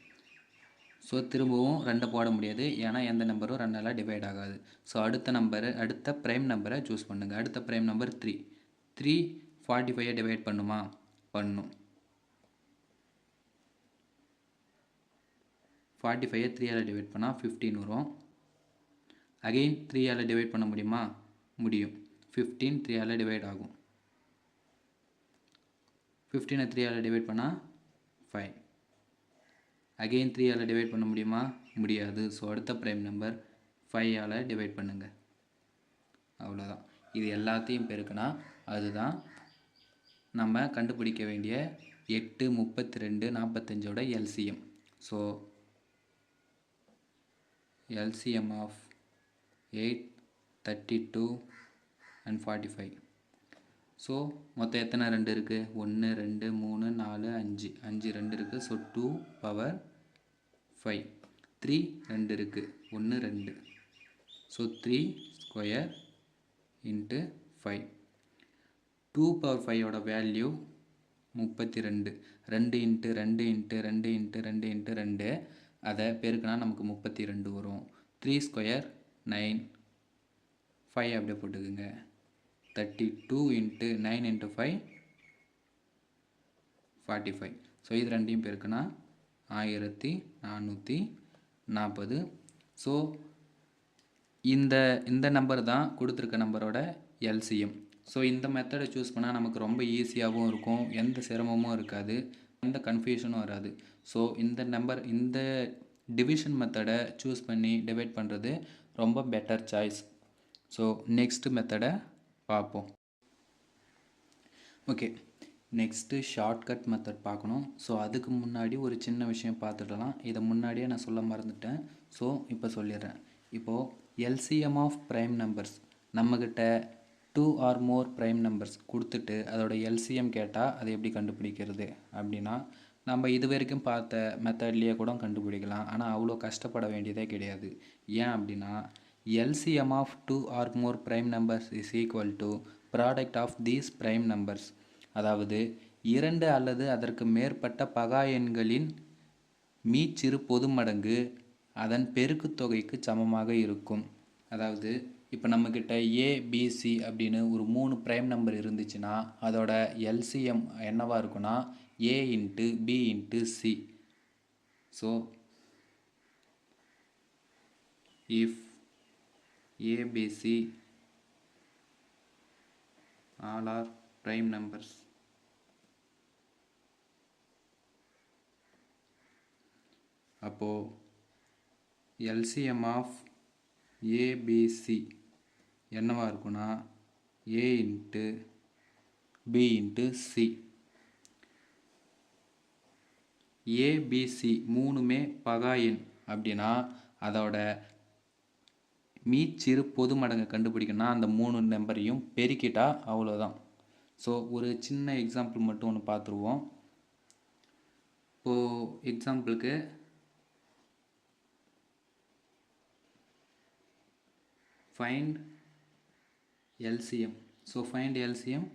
ஸோ திரும்பவும் 2 போட முடியாது, ஏன்னா எந்த நம்பரும் 2ஆல் டிவைட் ஆகாது. ஸோ அடுத்த ப்ரைம் நம்பரை சூஸ் பண்ணுங்கள். அடுத்த ப்ரைம் நம்பர் 3. 3 45ஐ டிவைட் பண்ணுமா? பண்ணும். 45ஐ 3ஆல் டிவைட் பண்ணால் 15 வரும். அகெயின் 3ஆல் டிவைட் பண்ண முடியுமா? முடியும். 15 3ஆல் டிவைட் ஆகும். 15ஐ 3ஆல் டிவைட் பண்ணால் 5. அகெயின் 3ஆல் டிவைட் பண்ண முடியுமா? முடியாது. ஸோ அடுத்த ப்ரைம் நம்பர் 5ஆல் டிவைட் பண்ணுங்கள். அவ்வளோதான். இது எல்லாத்தையும் பெருக்குனா அதுதான் நம்ம கண்டுபிடிக்க வேண்டிய 8, 32, 45ஓட LCM. So LCM of 8, 32 and 45. So மொத்தம் எத்தனை 2 இருக்குது? 1, 2, 3, 4, 5. 5 2 இருக்குது. So 2 power 5. 3 2 இருக்குது. 1 2. So 3 square into 5. 2 பவர் 5ஓட வேல்யூ 32. 2 × 2 × 2 × 2 × 2. அதை பெருக்கினா நமக்கு 32 வரும். 3 ஸ்கொயர் 9. 5 அப்படியே போட்டுக்குங்க. 32 × 9 × 5 45. ஸோ இது ரெண்டையும் பெருக்குனா 1440. ஸோ இந்த நம்பர் தான் கொடுத்துருக்க நம்பரோட எல்சிஎம். ஸோ இந்த மெத்தடை சூஸ் பண்ணால் நமக்கு ரொம்ப ஈஸியாகவும் இருக்கும், எந்த சிரமமும் இருக்காது, எந்த கன்ஃபியூஷனும் வராது. ஸோ இந்த டிவிஷன் மெத்தடை சூஸ் பண்ணி டிவைட் பண்ணுறது ரொம்ப பெட்டர் சாய்ஸ். ஸோ நெக்ஸ்ட் மெத்தடை பார்ப்போம். ஓகே, நெக்ஸ்ட்டு ஷார்ட்கட் மெத்தட் பார்க்கணும். ஸோ அதுக்கு முன்னாடி ஒரு சின்ன விஷயம் பார்த்துடலாம். இதை முன்னாடியே நான் சொல்ல மறந்துட்டேன். ஸோ இப்போ சொல்லிடுறேன். இப்போது எல்சிஎம் ஆஃப் ப்ரைம் நம்பர்ஸ் நம்மக்கிட்ட 2 or more ப்ரைம் நம்பர்ஸ் கொடுத்துட்டு அதோட எல்சிஎம் கேட்டால் அதை எப்படி கண்டுபிடிக்கிறது அப்படின்னா, நம்ம இது வரைக்கும் பார்த்த மெத்தட்லேயே கூட கண்டுபிடிக்கலாம். ஆனால் அவ்வளோ கஷ்டப்பட வேண்டியதே கிடையாது. ஏன் அப்படின்னா, LCM of 2 or more prime numbers is equal to product of these prime numbers. அதாவது 2 அல்லது அதற்கு மேற்பட்ட பகா எண்களின் மீச்சிறு பொதுமடங்கு அதன் பெருக்குத் தொகைக்கு சமமாக இருக்கும். அதாவது இப்போ நம்மக்கிட்ட ஏபிசி அப்படின்னு ஒரு 3 ப்ரைம் நம்பர் இருந்துச்சுன்னா அதோட எல்சிஎம் என்னவாக இருக்குன்னா A × B × C. So if ABC all are prime numbers, அப்போ LCM ஆஃப் ABC என்னவா இருக்குன்னா A into B into C. ABC மூணுமே பகா எண் அப்படின்னா அதோட மீச்சிறு பொது மடங்கு கண்டுபிடிக்கணும்னா அந்த 3 நம்பரையும் பெருக்கிட்டா அவ்வளோதான். ஸோ ஒரு சின்ன எக்ஸாம்பிள் மட்டும் ஒன்று பார்த்துருவோம். இப்போது எக்ஸாம்பிளுக்கு find LCM. So find LCM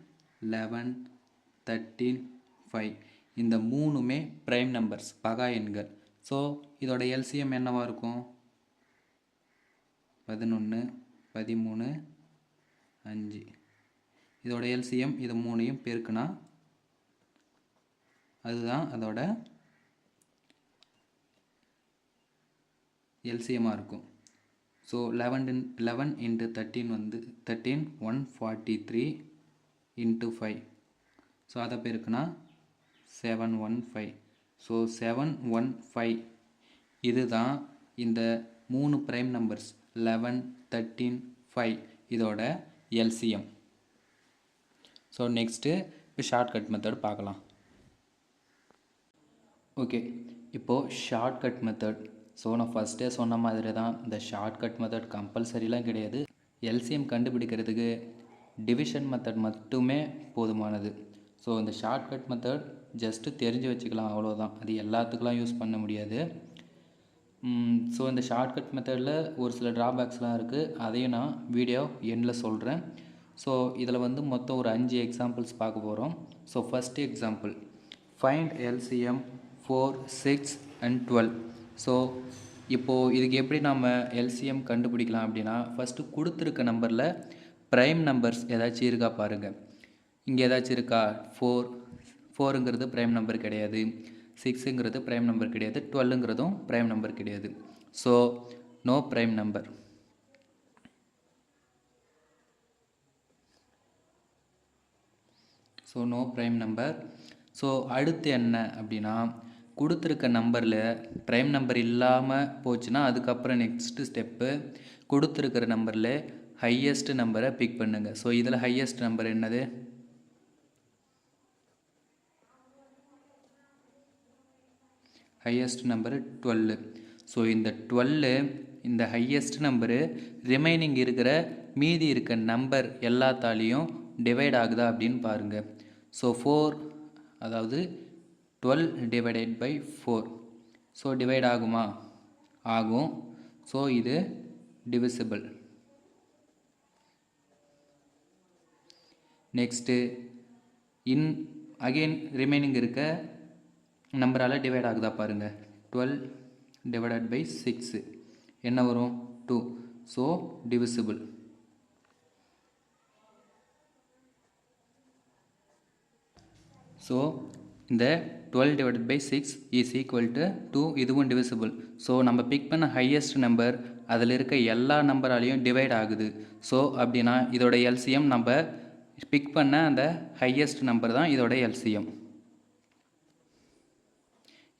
11, 13, 5. இந்த மூணுமே ப்ரைம் நம்பர்ஸ், பகா எண்கள். ஸோ இதோட எல்சிஎம் என்னவா இருக்கும்? 11, 13, 5. இதோட எல்சிஎம் இது மூணையும் பெருக்குனா அதுதான் அதோட எல்சிஎம்மாக இருக்கும். ஸோ 11 இன்ட்டு 13 வந்து 13, 143 இன்ட்டு 5. ஸோ அதை பெருக்குனா 715. ஸோ 715 இதுதான் இந்த 3 ப்ரைம் நம்பர்ஸ் 11, 13, 5 இதோட எல்சிஎம். ஸோ நெக்ஸ்ட்டு இப்போ ஷார்ட்கட் மெத்தட் பார்க்கலாம். ஓகே, இப்போது ஷார்ட்கட் மெத்தட். ஸோ நான் ஃபஸ்ட்டே சொன்ன மாதிரி தான், இந்த ஷார்ட்கட் மெத்தட் கம்பல்சரிலாம் கிடையாது. எல்சிஎம் கண்டுபிடிக்கிறதுக்கு டிவிஷன் மெத்தட் மட்டுமே போதுமானது. ஸோ இந்த ஷார்ட்கட் மெத்தட் ஜஸ்ட்டு தெரிஞ்சு வச்சுக்கலாம், அவ்வளோதான். அது எல்லாத்துக்கெலாம் யூஸ் பண்ண முடியாது. ஸோ இந்த ஷார்ட்கட் மெத்தடில் ஒரு சில ட்ராபேக்ஸ்லாம் இருக்குது, அதையும் நான் வீடியோ எண்டில் சொல்கிறேன். ஸோ இதில் வந்து மொத்தம் ஒரு 5 எக்ஸாம்பிள்ஸ் பார்க்க போகிறோம். So first example, find LCM 4, 6 and 12. So இப்போது இதுக்கு எப்படி நம்ம எல்சிஎம் கண்டுபிடிக்கலாம் அப்படின்னா, ஃபஸ்ட்டு கொடுத்துருக்க நம்பரில் ப்ரைம் நம்பர்ஸ் ஏதாச்சும் இருக்கா பாருங்கள். இங்கே ஏதாச்சும் இருக்கா? 4ங்கிறது ப்ரைம் நம்பர் கிடையாது, 6ங்கிறது ப்ரைம் நம்பர் கிடையாது, 12ங்கிறதும் ப்ரைம் நம்பர் கிடையாது. So no prime number. So no prime number. So அடுத்து என்ன அப்படின்னா, கொடுத்துருக்க நம்பரில் ப்ரைம் நம்பர் இல்லாமல் போச்சுன்னா அதுக்கப்புறம் நெக்ஸ்ட்டு ஸ்டெப்பு கொடுத்துருக்கிற நம்பரில் ஹையஸ்ட் நம்பரை பிக் பண்ணுங்கள். ஸோ இதில் ஹையஸ்ட் நம்பர் என்னது? Highest number 12. ஸோ இந்த 12 இந்த ஹையஸ்ட் நம்பரு ரிமைனிங் இருக்கிற மீதி இருக்க நம்பர் எல்லாத்தாலையும் டிவைட் ஆகுதா அப்படின்னு பாருங்கள். ஸோ 4, அதாவது 12 டிவைடட் பை 4. ஸோ டிவைட் ஆகுமா? ஆகும். ஸோ இது டிவிசிபிள். நெக்ஸ்ட்டு அகெயின் ரிமைனிங் இருக்க நம்பரால் டிவைட் ஆகுதா பாருங்கள். 12 டிவைடட் பை 6 என்ன வரும்? 2. So divisible. ஸோ இந்த 12 divided by 6 is equal to 2. இதுவும் டிவிசிபிள். ஸோ நம்ம பிக் பண்ண ஹையஸ்ட் நம்பர் அதில் இருக்க எல்லா நம்பராலையும் டிவைட் ஆகுது. ஸோ அப்படின்னா இதோட எல்சிஎம் நம்ம பிக் பண்ண அந்த ஹையஸ்ட் நம்பர் தான் இதோட LCM.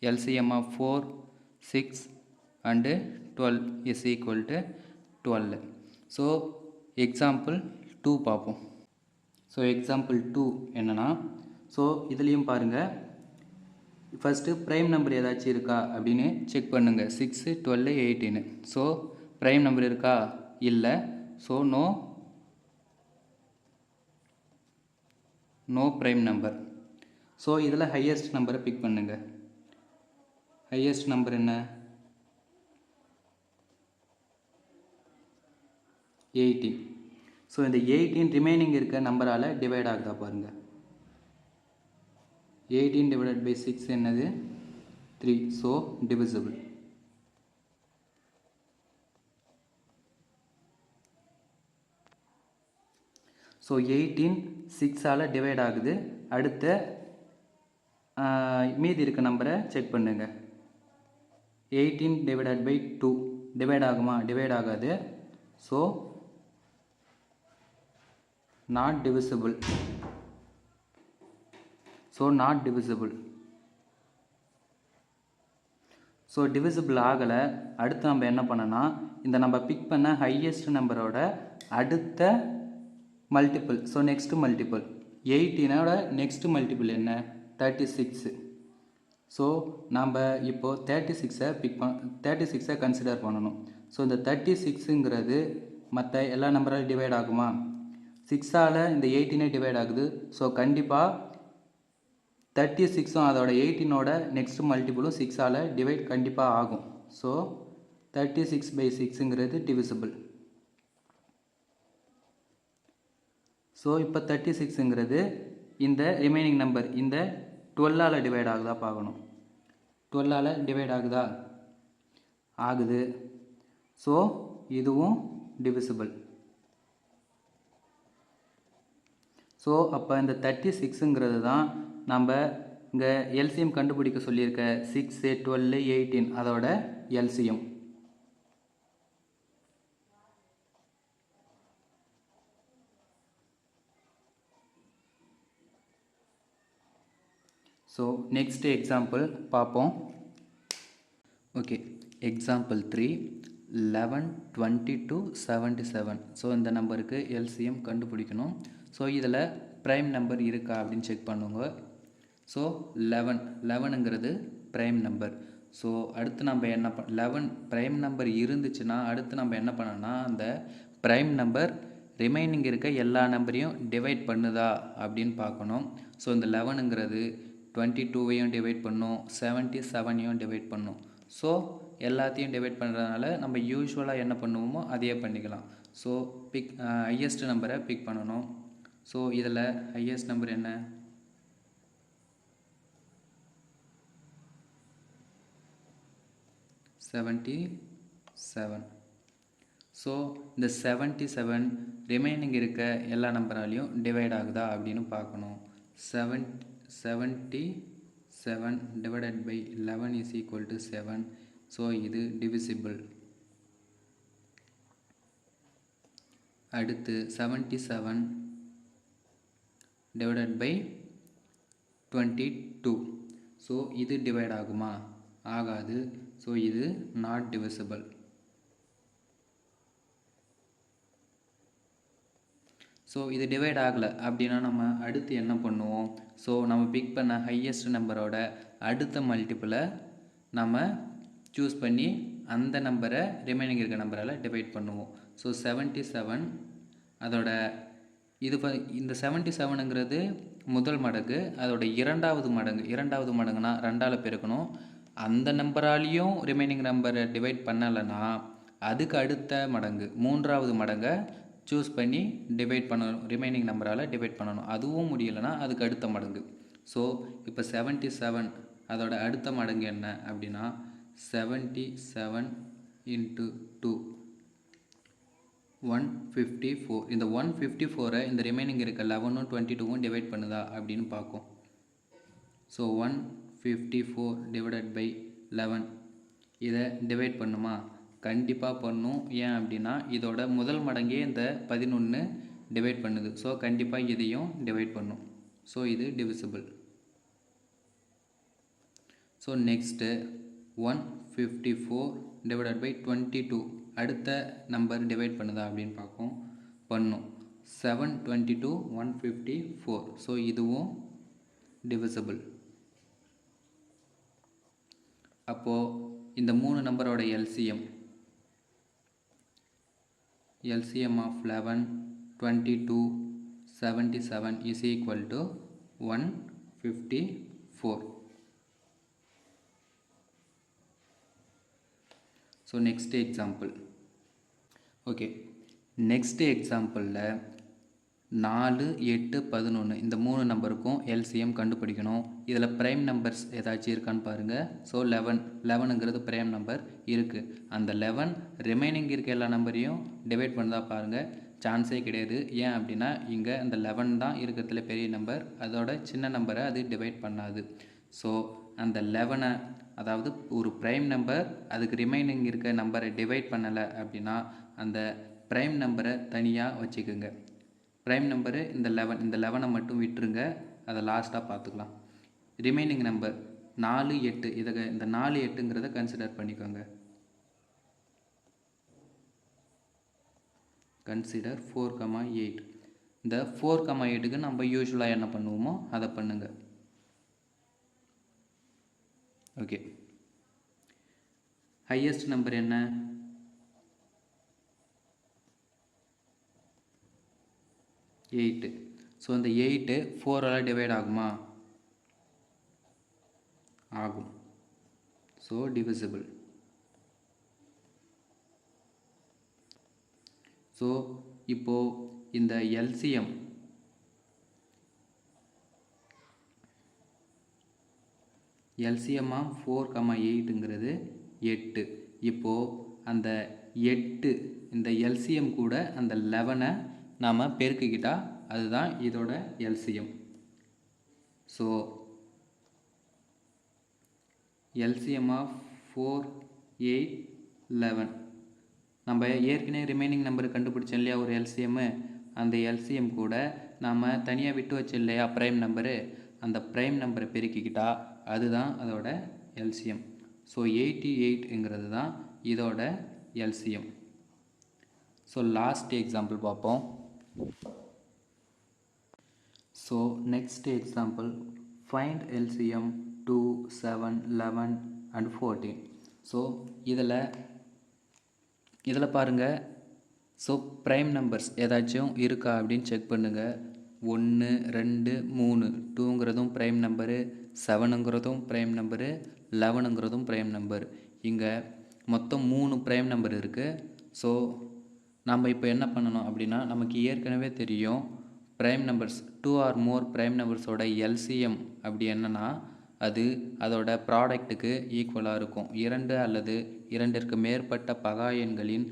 LCM of 4, 6 and 12 is equal to 12. So example 2 பார்ப்போம். ஸோ எக்ஸாம்பிள் 2 என்னென்னா, ஸோ இதுலேயும் பாருங்கள், ஃபஸ்ட்டு ப்ரைம் நம்பர் ஏதாச்சும் இருக்கா அப்படின்னு செக் பண்ணுங்கள். 6, 12, 18. ஸோ ப்ரைம் நம்பர் இருக்கா? இல்லை. So no prime number. So இதில் ஹையஸ்ட் நம்பரை பிக் பண்ணுங்கள். ஹையஸ்ட் நம்பர் என்ன? 18. ஸோ இந்த 18 ரிமைனிங் இருக்க நம்பரால் டிவைட் ஆகுதா பாருங்கள். 18 டிவைடட் பை 6 என்னது? 3. So divisible. ஸோ 18 6ஆல் டிவைட் ஆகுது. அடுத்த மீதி இருக்க நம்பரை செக் பண்ணுங்கள். 18 divided by 2 டிவைட் ஆகுமா? டிவைட் ஆகாது. So not divisible. So divisible ஆகலை. அடுத்து நம்ம என்ன பண்ணோன்னா, இந்த நம்ம பிக் பண்ண ஹையஸ்ட் நம்பரோட அடுத்த மல்டிபிள். ஸோ நெக்ஸ்ட்டு மல்டிபிள் 18ஓட நெக்ஸ்ட்டு மல்டிபிள் என்ன? 36. ஸோ நம்ம இப்போது 36ஐ கன்சிடர் பண்ணணும். ஸோ இந்த 36ங்கிறது மற்ற எல்லா நம்பரால் டிவைட் ஆகுமா? 6ஆல் இந்த 18 டிவைட் ஆகுது. ஸோ கண்டிப்பாக 36ம் அதோட 18ஓட நெக்ஸ்ட் மல்டிபிளும் 6ஆல் டிவைட் கண்டிப்பாக ஆகும். So 36/6ங்கிறது divisible. ஸோ இப்போ 36ங்கிறது இந்த ரிமைனிங் நம்பர் இந்த 12ஆல் டிவைட் ஆகுதா பார்க்கணும். 12ஆல் டிவைட் ஆகுதா? ஆகுது. ஸோ இதுவும் டிவிசிபிள். ஸோ அப்போ இந்த 36ங்கிறது தான் நம்ம இங்கே எல்சிஎம் கண்டுபிடிக்க சொல்லியிருக்க 6, 12, 18 அதோட எல்சிஎம். ஸோ நெக்ஸ்ட் எக்ஸாம்பிள் பார்ப்போம். Okay, example 3 11, 22, 77. ஸோ இந்த நம்பருக்கு எல்சிஎம் கண்டுபிடிக்கணும். ஸோ இதில் ப்ரைம் நம்பர் இருக்கா அப்படின்னு செக் பண்ணுங்க. ஸோ 11ங்கிறது ப்ரைம் நம்பர். ஸோ அடுத்து நம்ம என்ன 11 ப்ரைம் நம்பர் இருந்துச்சுன்னா அடுத்து நம்ம என்ன பண்ணோன்னா, அந்த ப்ரைம் நம்பர் ரிமைனிங் இருக்க எல்லா நம்பரையும் டிவைட் பண்ணுதா அப்படின்னு பார்க்கணும். ஸோ இந்த 11ங்கிறது 22வையும் டிவைட் பண்ணும், 77ஐயும் டிவைட் பண்ணும். ஸோ எல்லாத்தையும் டிவைட் பண்ணுறதுனால நம்ம யூஸ்வலாக என்ன பண்ணுவோமோ அதையே பண்ணிக்கலாம். ஸோ ஹையஸ்ட் நம்பரை பிக் பண்ணணும். ஸோ இதில் ஹையஸ்ட் நம்பர் என்ன? 77. ஸோ இந்த 77 ரிமைனிங் இருக்க எல்லா நம்பராலையும் டிவைட் ஆகுதா அப்படின்னு பார்க்கணும். 77 divided by 11 is equal to 7. So இது டிவிசிபிள். அடுத்து 77 டிவைடட் பை 22. ஸோ இது டிவைட் ஆகுமா? ஆகாது. ஸோ இது நாட் டிவிசிபிள். ஸோ இது டிவைட் ஆகலை அப்படின்னா நம்ம அடுத்து என்ன பண்ணுவோம்? ஸோ நம்ம பிக் பண்ண ஹையஸ்ட் நம்பரோட அடுத்த மல்டிப்பிளை நம்ம சூஸ் பண்ணி அந்த நம்பரை ரிமைனிங் இருக்க நம்பரால் டிவைட் பண்ணுவோம். ஸோ 77 அதோட இந்த 77ங்கிறது முதல் மடங்கு, அதோட இரண்டாவது மடங்குனா 2ஆல் பெருக்கணும். அந்த நம்பராலையும் ரிமைனிங் நம்பரை டிவைட் பண்ணலைன்னா அதுக்கு அடுத்த மடங்கு 3ஆவது மடங்கை சூஸ் பண்ணி டிவைட் பண்ணணும், ரிமைனிங் நம்பரால் டிவைட் பண்ணணும். அதுவும் முடியலைன்னா அதுக்கு அடுத்த மடங்கு. ஸோ இப்போ 77 அதோட அடுத்த மடங்கு என்ன அப்படின்னா 77 × 2 154. இந்த 154ஐ இந்த ரிமைனிங் இருக்க 11ம் 22ம் டிவைட் பண்ணுதா அப்படின்னு பார்க்கும். ஸோ 154 டிவைடட் பை 11 இதை டிவைட் பண்ணுமா? கண்டிப்பாக பண்ணும். ஏன் அப்படின்னா இதோட முதல் மடங்கே இந்த 11 டிவைட் பண்ணுது. ஸோ கண்டிப்பாக இதையும் டிவைட் பண்ணும். ஸோ இது divisible. So next 154 divided by 22 அடுத்த நம்பர் டிவைட் பண்ணுதா அப்படின்னு பார்க்கும். பண்ணும். 7 22 154. ஸோ இதுவும் டிவிசிபிள். அப்போது இந்த 3 நம்பரோட LCM of 11 22 77 is equal to 154. So next example. Okay, next எக்ஸாம்பிளில் 4 8 11 இந்த 3 நம்பருக்கும் எல்சிஎம் கண்டுபிடிக்கணும். இதில் ப்ரைம் நம்பர்ஸ் ஏதாச்சும் இருக்கான்னு பாருங்கள். ஸோ 11ங்கிறது ப்ரைம் நம்பர் இருக்குது. அந்த 11 ரிமைனிங் இருக்க எல்லா நம்பரையும் டிவைட் பண்ணதா பாருங்கள். சான்ஸே கிடையாது. ஏன் அப்படின்னா இங்கே அந்த 11 தான் இருக்கிறதுல பெரிய நம்பர், அதோட சின்ன நம்பரை அது டிவைட் பண்ணாது. ஸோ அந்த 11 அதாவது ஒரு ப்ரைம் நம்பர் அதுக்கு ரிமைனிங் இருக்க நம்பரை டிவைட் பண்ணலை அப்படின்னா அந்த ப்ரைம் நம்பரை தனியாக வச்சுக்கோங்க. ப்ரைம் நம்பரு இந்த 11 மட்டும் விட்டுருங்க, அதை லாஸ்ட்டாக பார்த்துக்கலாம். ரிமைனிங் நம்பர் 4, 8 இதை இந்த 4, 8ங்கிறத கன்சிடர் பண்ணிக்கோங்க. கன்சிடர் 4, 8. இந்த 4, 8க்கு நம்ம யூஸ்வலாக என்ன பண்ணுவோமோ அதை பண்ணுங்கள். ஓகே, ஹையஸ்ட் நம்பர் என்ன? 8. ஸோ இந்த 8 4ஆல் டிவைட் ஆகுமா? ஆகும். So divisible. ஸோ இப்போது இந்த எல்சிஎம் ஆஃப் 4, 8ங்கிறது 8. இப்போது அந்த 8 இந்த எல்சிஎம் கூட அந்த 11 நாம் பெருக்கிக்கிட்டால் அதுதான் இதோட எல்சிஎம். ஸோ எல்சிஎம் ஆஃப் 4, 8, 11 நம்ம ஏற்கனவே ரிமைனிங் நம்பர் கண்டுபிடிச்சோம் இல்லையா ஒரு எல்சிஎம்மு, அந்த எல்சிஎம் கூட நாம் தனியாக விட்டு வச்சோம் இல்லையா ப்ரைம் நம்பரு, அந்த ப்ரைம் நம்பரை பெருக்கிக்கிட்டால் அதுதான் அதோட எல்சிஎம். ஸோ 88ங்கிறது தான் இதோட எல்சிஎம். ஸோ லாஸ்ட் எக்ஸாம்பிள் பார்ப்போம். So next example, find LCM 2, 7, 11 and 14. So இதில் பாருங்கள். ஸோ ப்ரைம் நம்பர்ஸ் ஏதாச்சும் இருக்கா அப்படின்னு செக் பண்ணுங்கள். 1, 2, 3 2ங்கிறதும் ப்ரைம் நம்பரு, 7ங்கிறதும் ப்ரைம் நம்பரு, 11ங்கிறதும் ப்ரைம் நம்பர். இங்கே மொத்தம் 3 ப்ரைம் நம்பர் இருக்குது. ஸோ நம்ம இப்போ என்ன பண்ணணும் அப்படின்னா, நமக்கு ஏற்கனவே தெரியும் prime numbers 2 or more prime நம்பர்ஸோட எல்சிஎம் அப்படி என்னன்னா அது அதோட ப்ராடக்ட்டுக்கு ஈக்குவலாக இருக்கும். 2 அல்லது 2ற்கு மேற்பட்ட பகா எண்களின்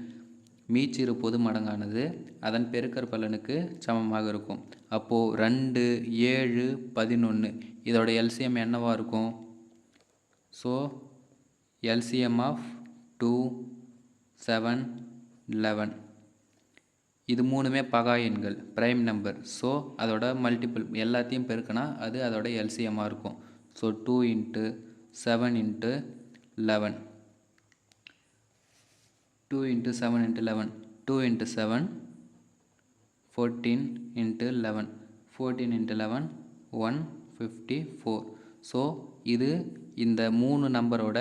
மீச்சிறு பொது மடங்கானது அதன் பெருக்கற் பலனுக்கு சமமாக இருக்கும். அப்போது 2, 7, 11 இதோட எல்சிஎம் என்னவாக இருக்கும்? ஸோ எல்சிஎம் ஆஃப் 2, 7, 11 இது மூணுமே பகா எண்கள், ப்ரைம் நம்பர். ஸோ அதோட மல்டிபிள் எல்லாத்தையும் பெருக்கினா அது அதோட எல்சிஎம்மாக இருக்கும். ஸோ 2 × 7 × 11 2 × 7 × 11 2 × 7 14 × 11 14 × 11 154. ஸோ இது இந்த 3 நம்பரோட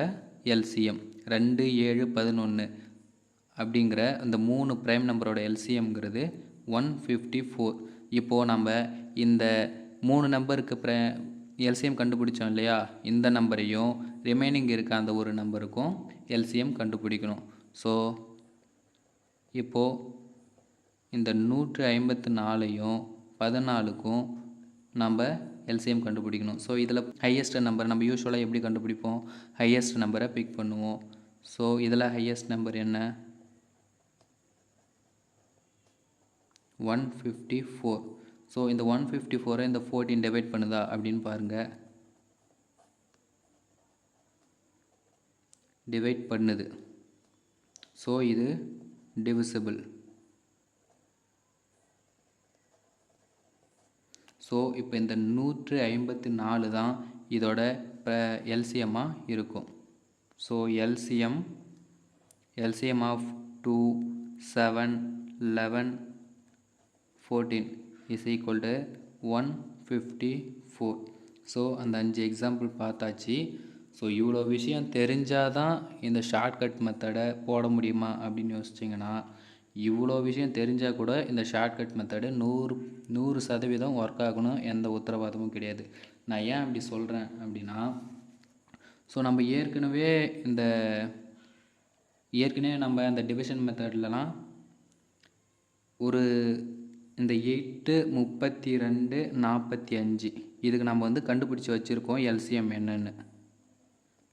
எல்சிஎம் 2, 7, 11 அப்படிங்கிற இந்த 3 ப்ரைம் நம்பரோட எல்சிஎம்ங்கிறது 154. இப்போது நம்ம இந்த 3 நம்பருக்கு எல்சிஎம் கண்டுபிடிச்சோம் இல்லையா, இந்த நம்பரையும் ரிமைனிங் இருக்க அந்த ஒரு நம்பருக்கும் எல்சிஎம் கண்டுபிடிக்கணும். ஸோ இப்போது இந்த 154ஐயும் 14க்கும் நம்ம எல்சிஎம் கண்டுபிடிக்கணும். ஸோ இதில் ஹையஸ்ட் நம்பர் நம்ம யூஸ்வலாக எப்படி கண்டுபிடிப்போம்? ஹையஸ்ட் நம்பரை பிக் பண்ணுவோம். ஸோ இதில் ஹையஸ்ட் நம்பர் என்ன? 154. ஸோ இந்த 154 இந்த 14 டிவைட் பண்ணுதா அப்படின்னு பாருங்கள். டிவைட் பண்ணுது. ஸோ இது டிவிசிபிள். ஸோ இப்போ இந்த 154 தான் இதோட எல்சிஎம்மாக இருக்கும். So LCM of 2, 7, 11, 14 is equal to 154. So அந்த 5 எக்ஸாம்பிள் பார்த்தாச்சு. ஸோ இவ்வளோ விஷயம் தெரிஞ்சால் தான் இந்த ஷார்ட்கட் மெத்தடை போட முடியுமா அப்படின்னு யோசிச்சிங்கன்னா, இவ்வளோ விஷயம் தெரிஞ்சால் கூட இந்த ஷார்ட்கட் மெத்தடு 100% ஒர்க் ஆகணும், எந்த உத்தரவாதமும் கிடையாது. நான் ஏன் அப்படி சொல்கிறேன் அப்படின்னா, ஸோ நம்ம ஏற்கனவே நம்ம அந்த டிவிஷன் மெத்தட்லலாம் ஒரு இந்த 8, 32, 45 இதுக்கு நம்ம வந்து கண்டுபிடிச்சி வச்சுருக்கோம் எல்சிஎம் என்னென்னு.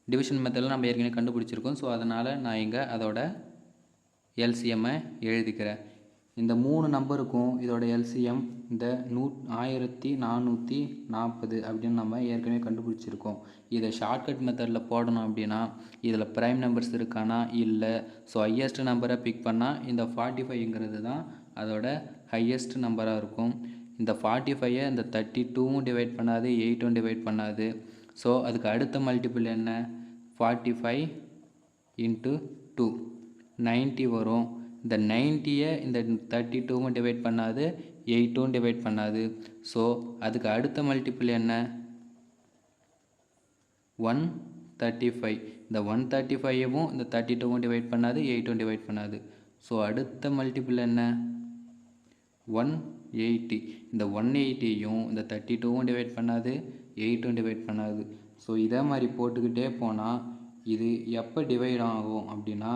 டிவிஷன் மெத்தடில் நம்ம ஏற்கனவே கண்டுபிடிச்சிருக்கோம். ஸோ அதனால் நான் இங்கே அதோட எல்சிஎம்மை எழுதிக்கிறேன். இந்த 3 நம்பருக்கும் இதோட எல்சிஎம் இந்த 1440 அப்படின்னு நம்ம ஏற்கனவே கண்டுபிடிச்சிருக்கோம். இதை ஷார்ட்கட் மெத்தடில் போடணும் அப்படின்னா இதில் ப்ரைம் நம்பர்ஸ் இருக்கானா இல்லை. ஸோ ஹையஸ்ட் நம்பரை பிக் பண்ணால் இந்த 45ங்கிறது தான் அதோட ஹையஸ்ட் நம்பராக இருக்கும். இந்த 45ஐ இந்த 32வும் டிவைட் பண்ணாது, 8ம் டிவைட் பண்ணாது. ஸோ அதுக்கு அடுத்த மல்டிபிள் என்ன? 45 × 2 90 வரும். இந்த 90ஐ இந்த 32வும் டிவைட் பண்ணாது, 8ம் டிவைட் பண்ணாது. ஸோ அதுக்கு அடுத்த மல்டிபிள் என்ன? 135. இந்த 135வும் இந்த 32வும் டிவைட் பண்ணாது, 8ம் டிவைட் பண்ணாது. ஸோ அடுத்த மல்டிபிள் என்ன? 180. இந்த 180யும் இந்த 32வும் டிவைட் பண்ணாது, 8ம் டிவைட் பண்ணாது. ஸோ இதே மாதிரி போட்டுக்கிட்டே போனால் இது எப்போ டிவைட் ஆகும் அப்படின்னா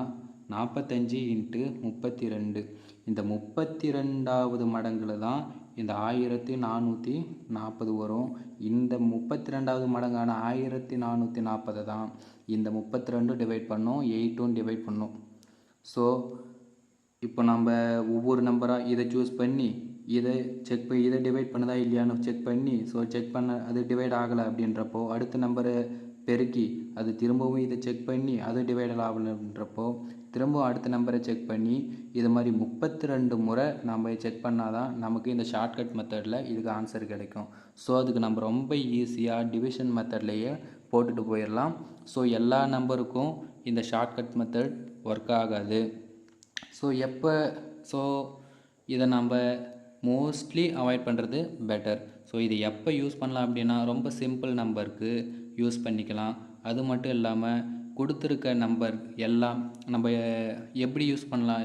45 × 32. இந்த 32வது மடங்கில் தான் இந்த 1440 வரும். இந்த 32வது மடங்கான 1440 தான் இந்த 32 டிவைட் பண்ணோம், 8ம் டிவைட் பண்ணோம். ஸோ இப்போ நம்ம ஒவ்வொரு நம்பராக இதை சூஸ் பண்ணி இதை செக் பண்ணி இதை டிவைட் பண்ணதா இல்லையான்னு செக் பண்ணி செக் பண்ண அது டிவைட் ஆகலை அப்படின்றப்போ அடுத்த நம்பரை பெருக்கி அது திரும்பவும் இதை செக் பண்ணி அது டிவைட் ஆகலைன்றப்போ திரும்பவும் அடுத்த நம்பரை செக் பண்ணி இது மாதிரி 32 முறை நம்ம செக் பண்ணால் தான் நமக்கு இந்த ஷார்ட்கட் மெத்தடில் இதுக்கு ஆன்சர் கிடைக்கும். ஸோ அதுக்கு நம்ம ரொம்ப ஈஸியாக டிவிஷன் மெத்தட்லேயே போட்டுட்டு போயிடலாம். ஸோ எல்லா நம்பருக்கும் இந்த ஷார்ட்கட் மெத்தட் ஒர்க் ஆகாது. ஸோ இதை நம்ம மோஸ்ட்லி அவாய்ட் பண்ணுறது பெட்டர். ஸோ இது எப்போ யூஸ் பண்ணலாம் அப்படின்னா ரொம்ப சிம்பிள் நம்பருக்கு யூஸ் பண்ணிக்கலாம். அது மட்டும் இல்லாமல் கொடுத்துருக்க நம்பர் எல்லாம் நம்ம எப்படி யூஸ் பண்ணலாம்,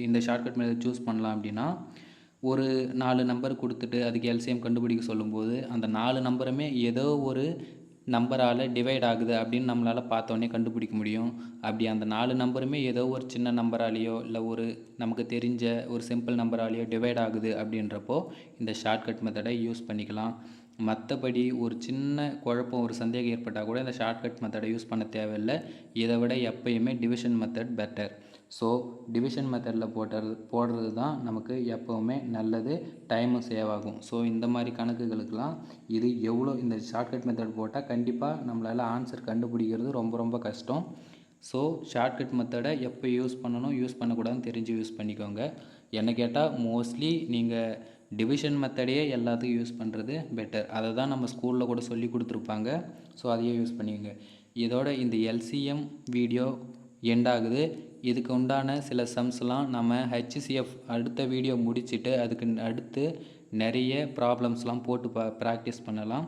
இந்த ஷார்ட்கட் மெத்தட் சூஸ் பண்ணலாம் அப்படின்னா ஒரு 4 நம்பர் கொடுத்துட்டு அதுக்கு எல்சிஎம் கண்டுபிடிக்க சொல்லும்போது அந்த 4 நம்பருமே ஏதோ ஒரு நம்பரால் டிவைட் ஆகுது அப்படின்னு நம்மளால் பார்த்தோன்னே கண்டுபிடிக்க முடியும். அப்படி அந்த 4 நம்பருமே ஏதோ ஒரு சின்ன நம்பராலேயோ இல்லை ஒரு நமக்கு தெரிஞ்ச ஒரு சிம்பிள் நம்பராலேயோ டிவைட் ஆகுது அப்படின்றப்போ இந்த ஷார்ட்கட் மெத்தடை யூஸ் பண்ணிக்கலாம். மற்றபடி ஒரு சின்ன குழப்பம் ஒரு சந்தேகம் ஏற்பட்டால் கூட இந்த ஷார்ட்கட் மெத்தடை யூஸ் பண்ண தேவையில்லை. இதை விட எப்பயுமே division method better. So division மெத்தடில் போடுறது தான் நமக்கு எப்போவுமே நல்லது, டைமும் சேவ் ஆகும். ஸோ இந்த மாதிரி கணக்குகளுக்கெல்லாம் இது எவ்வளோ இந்த ஷார்ட்கட் மெத்தட் போட்டால் கண்டிப்பாக நம்மளால் ஆன்சர் கண்டுபிடிக்கிறது ரொம்ப ரொம்ப கஷ்டம். ஸோ ஷார்ட்கட் மெத்தடை எப்போ யூஸ் பண்ணணும் யூஸ் பண்ணக்கூடாதுன்னு தெரிஞ்சு யூஸ் பண்ணிக்கோங்க. என்ன கேட்டால் மோஸ்ட்லி நீங்கள் டிவிஷன் மெத்தடையே எல்லாத்துக்கும் யூஸ் பண்ணுறது பெட்டர். அதை தான் நம்ம ஸ்கூலில் கூட சொல்லி கொடுத்துருப்பாங்க. ஸோ அதையே யூஸ் பண்ணிக்கோங்க. இதோட இந்த எல்சிஎம் வீடியோ எண்ட் ஆகுது. இதுக்கு உண்டான சில சம்ஸ்லாம் நம்ம HCF அடுத்த வீடியோ முடிச்சுட்டு அதுக்கு அடுத்து நிறைய ப்ராப்ளம்ஸ்லாம் போட்டு ப்ராக்டிஸ் பண்ணலாம்.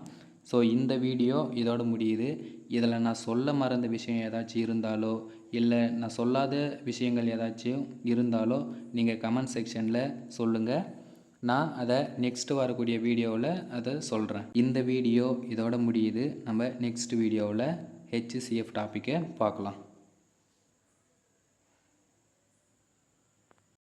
ஸோ இந்த வீடியோ இதோட முடியுது. இதில் நான் சொல்ல மறந்த விஷயம் ஏதாச்சும் இருந்தாலோ இல்லை நான் சொல்லாத விஷயங்கள் ஏதாச்சும் இருந்தாலோ நீங்கள் கமெண்ட் செக்ஷனில் சொல்லுங்கள். நான் அதை நெக்ஸ்ட்டு வரக்கூடிய வீடியோவில் அதை சொல்கிறேன். இந்த வீடியோ இதோட முடியுது. நம்ம நெக்ஸ்ட் வீடியோவில் HCF டாப்பிக்கை பார்க்கலாம்.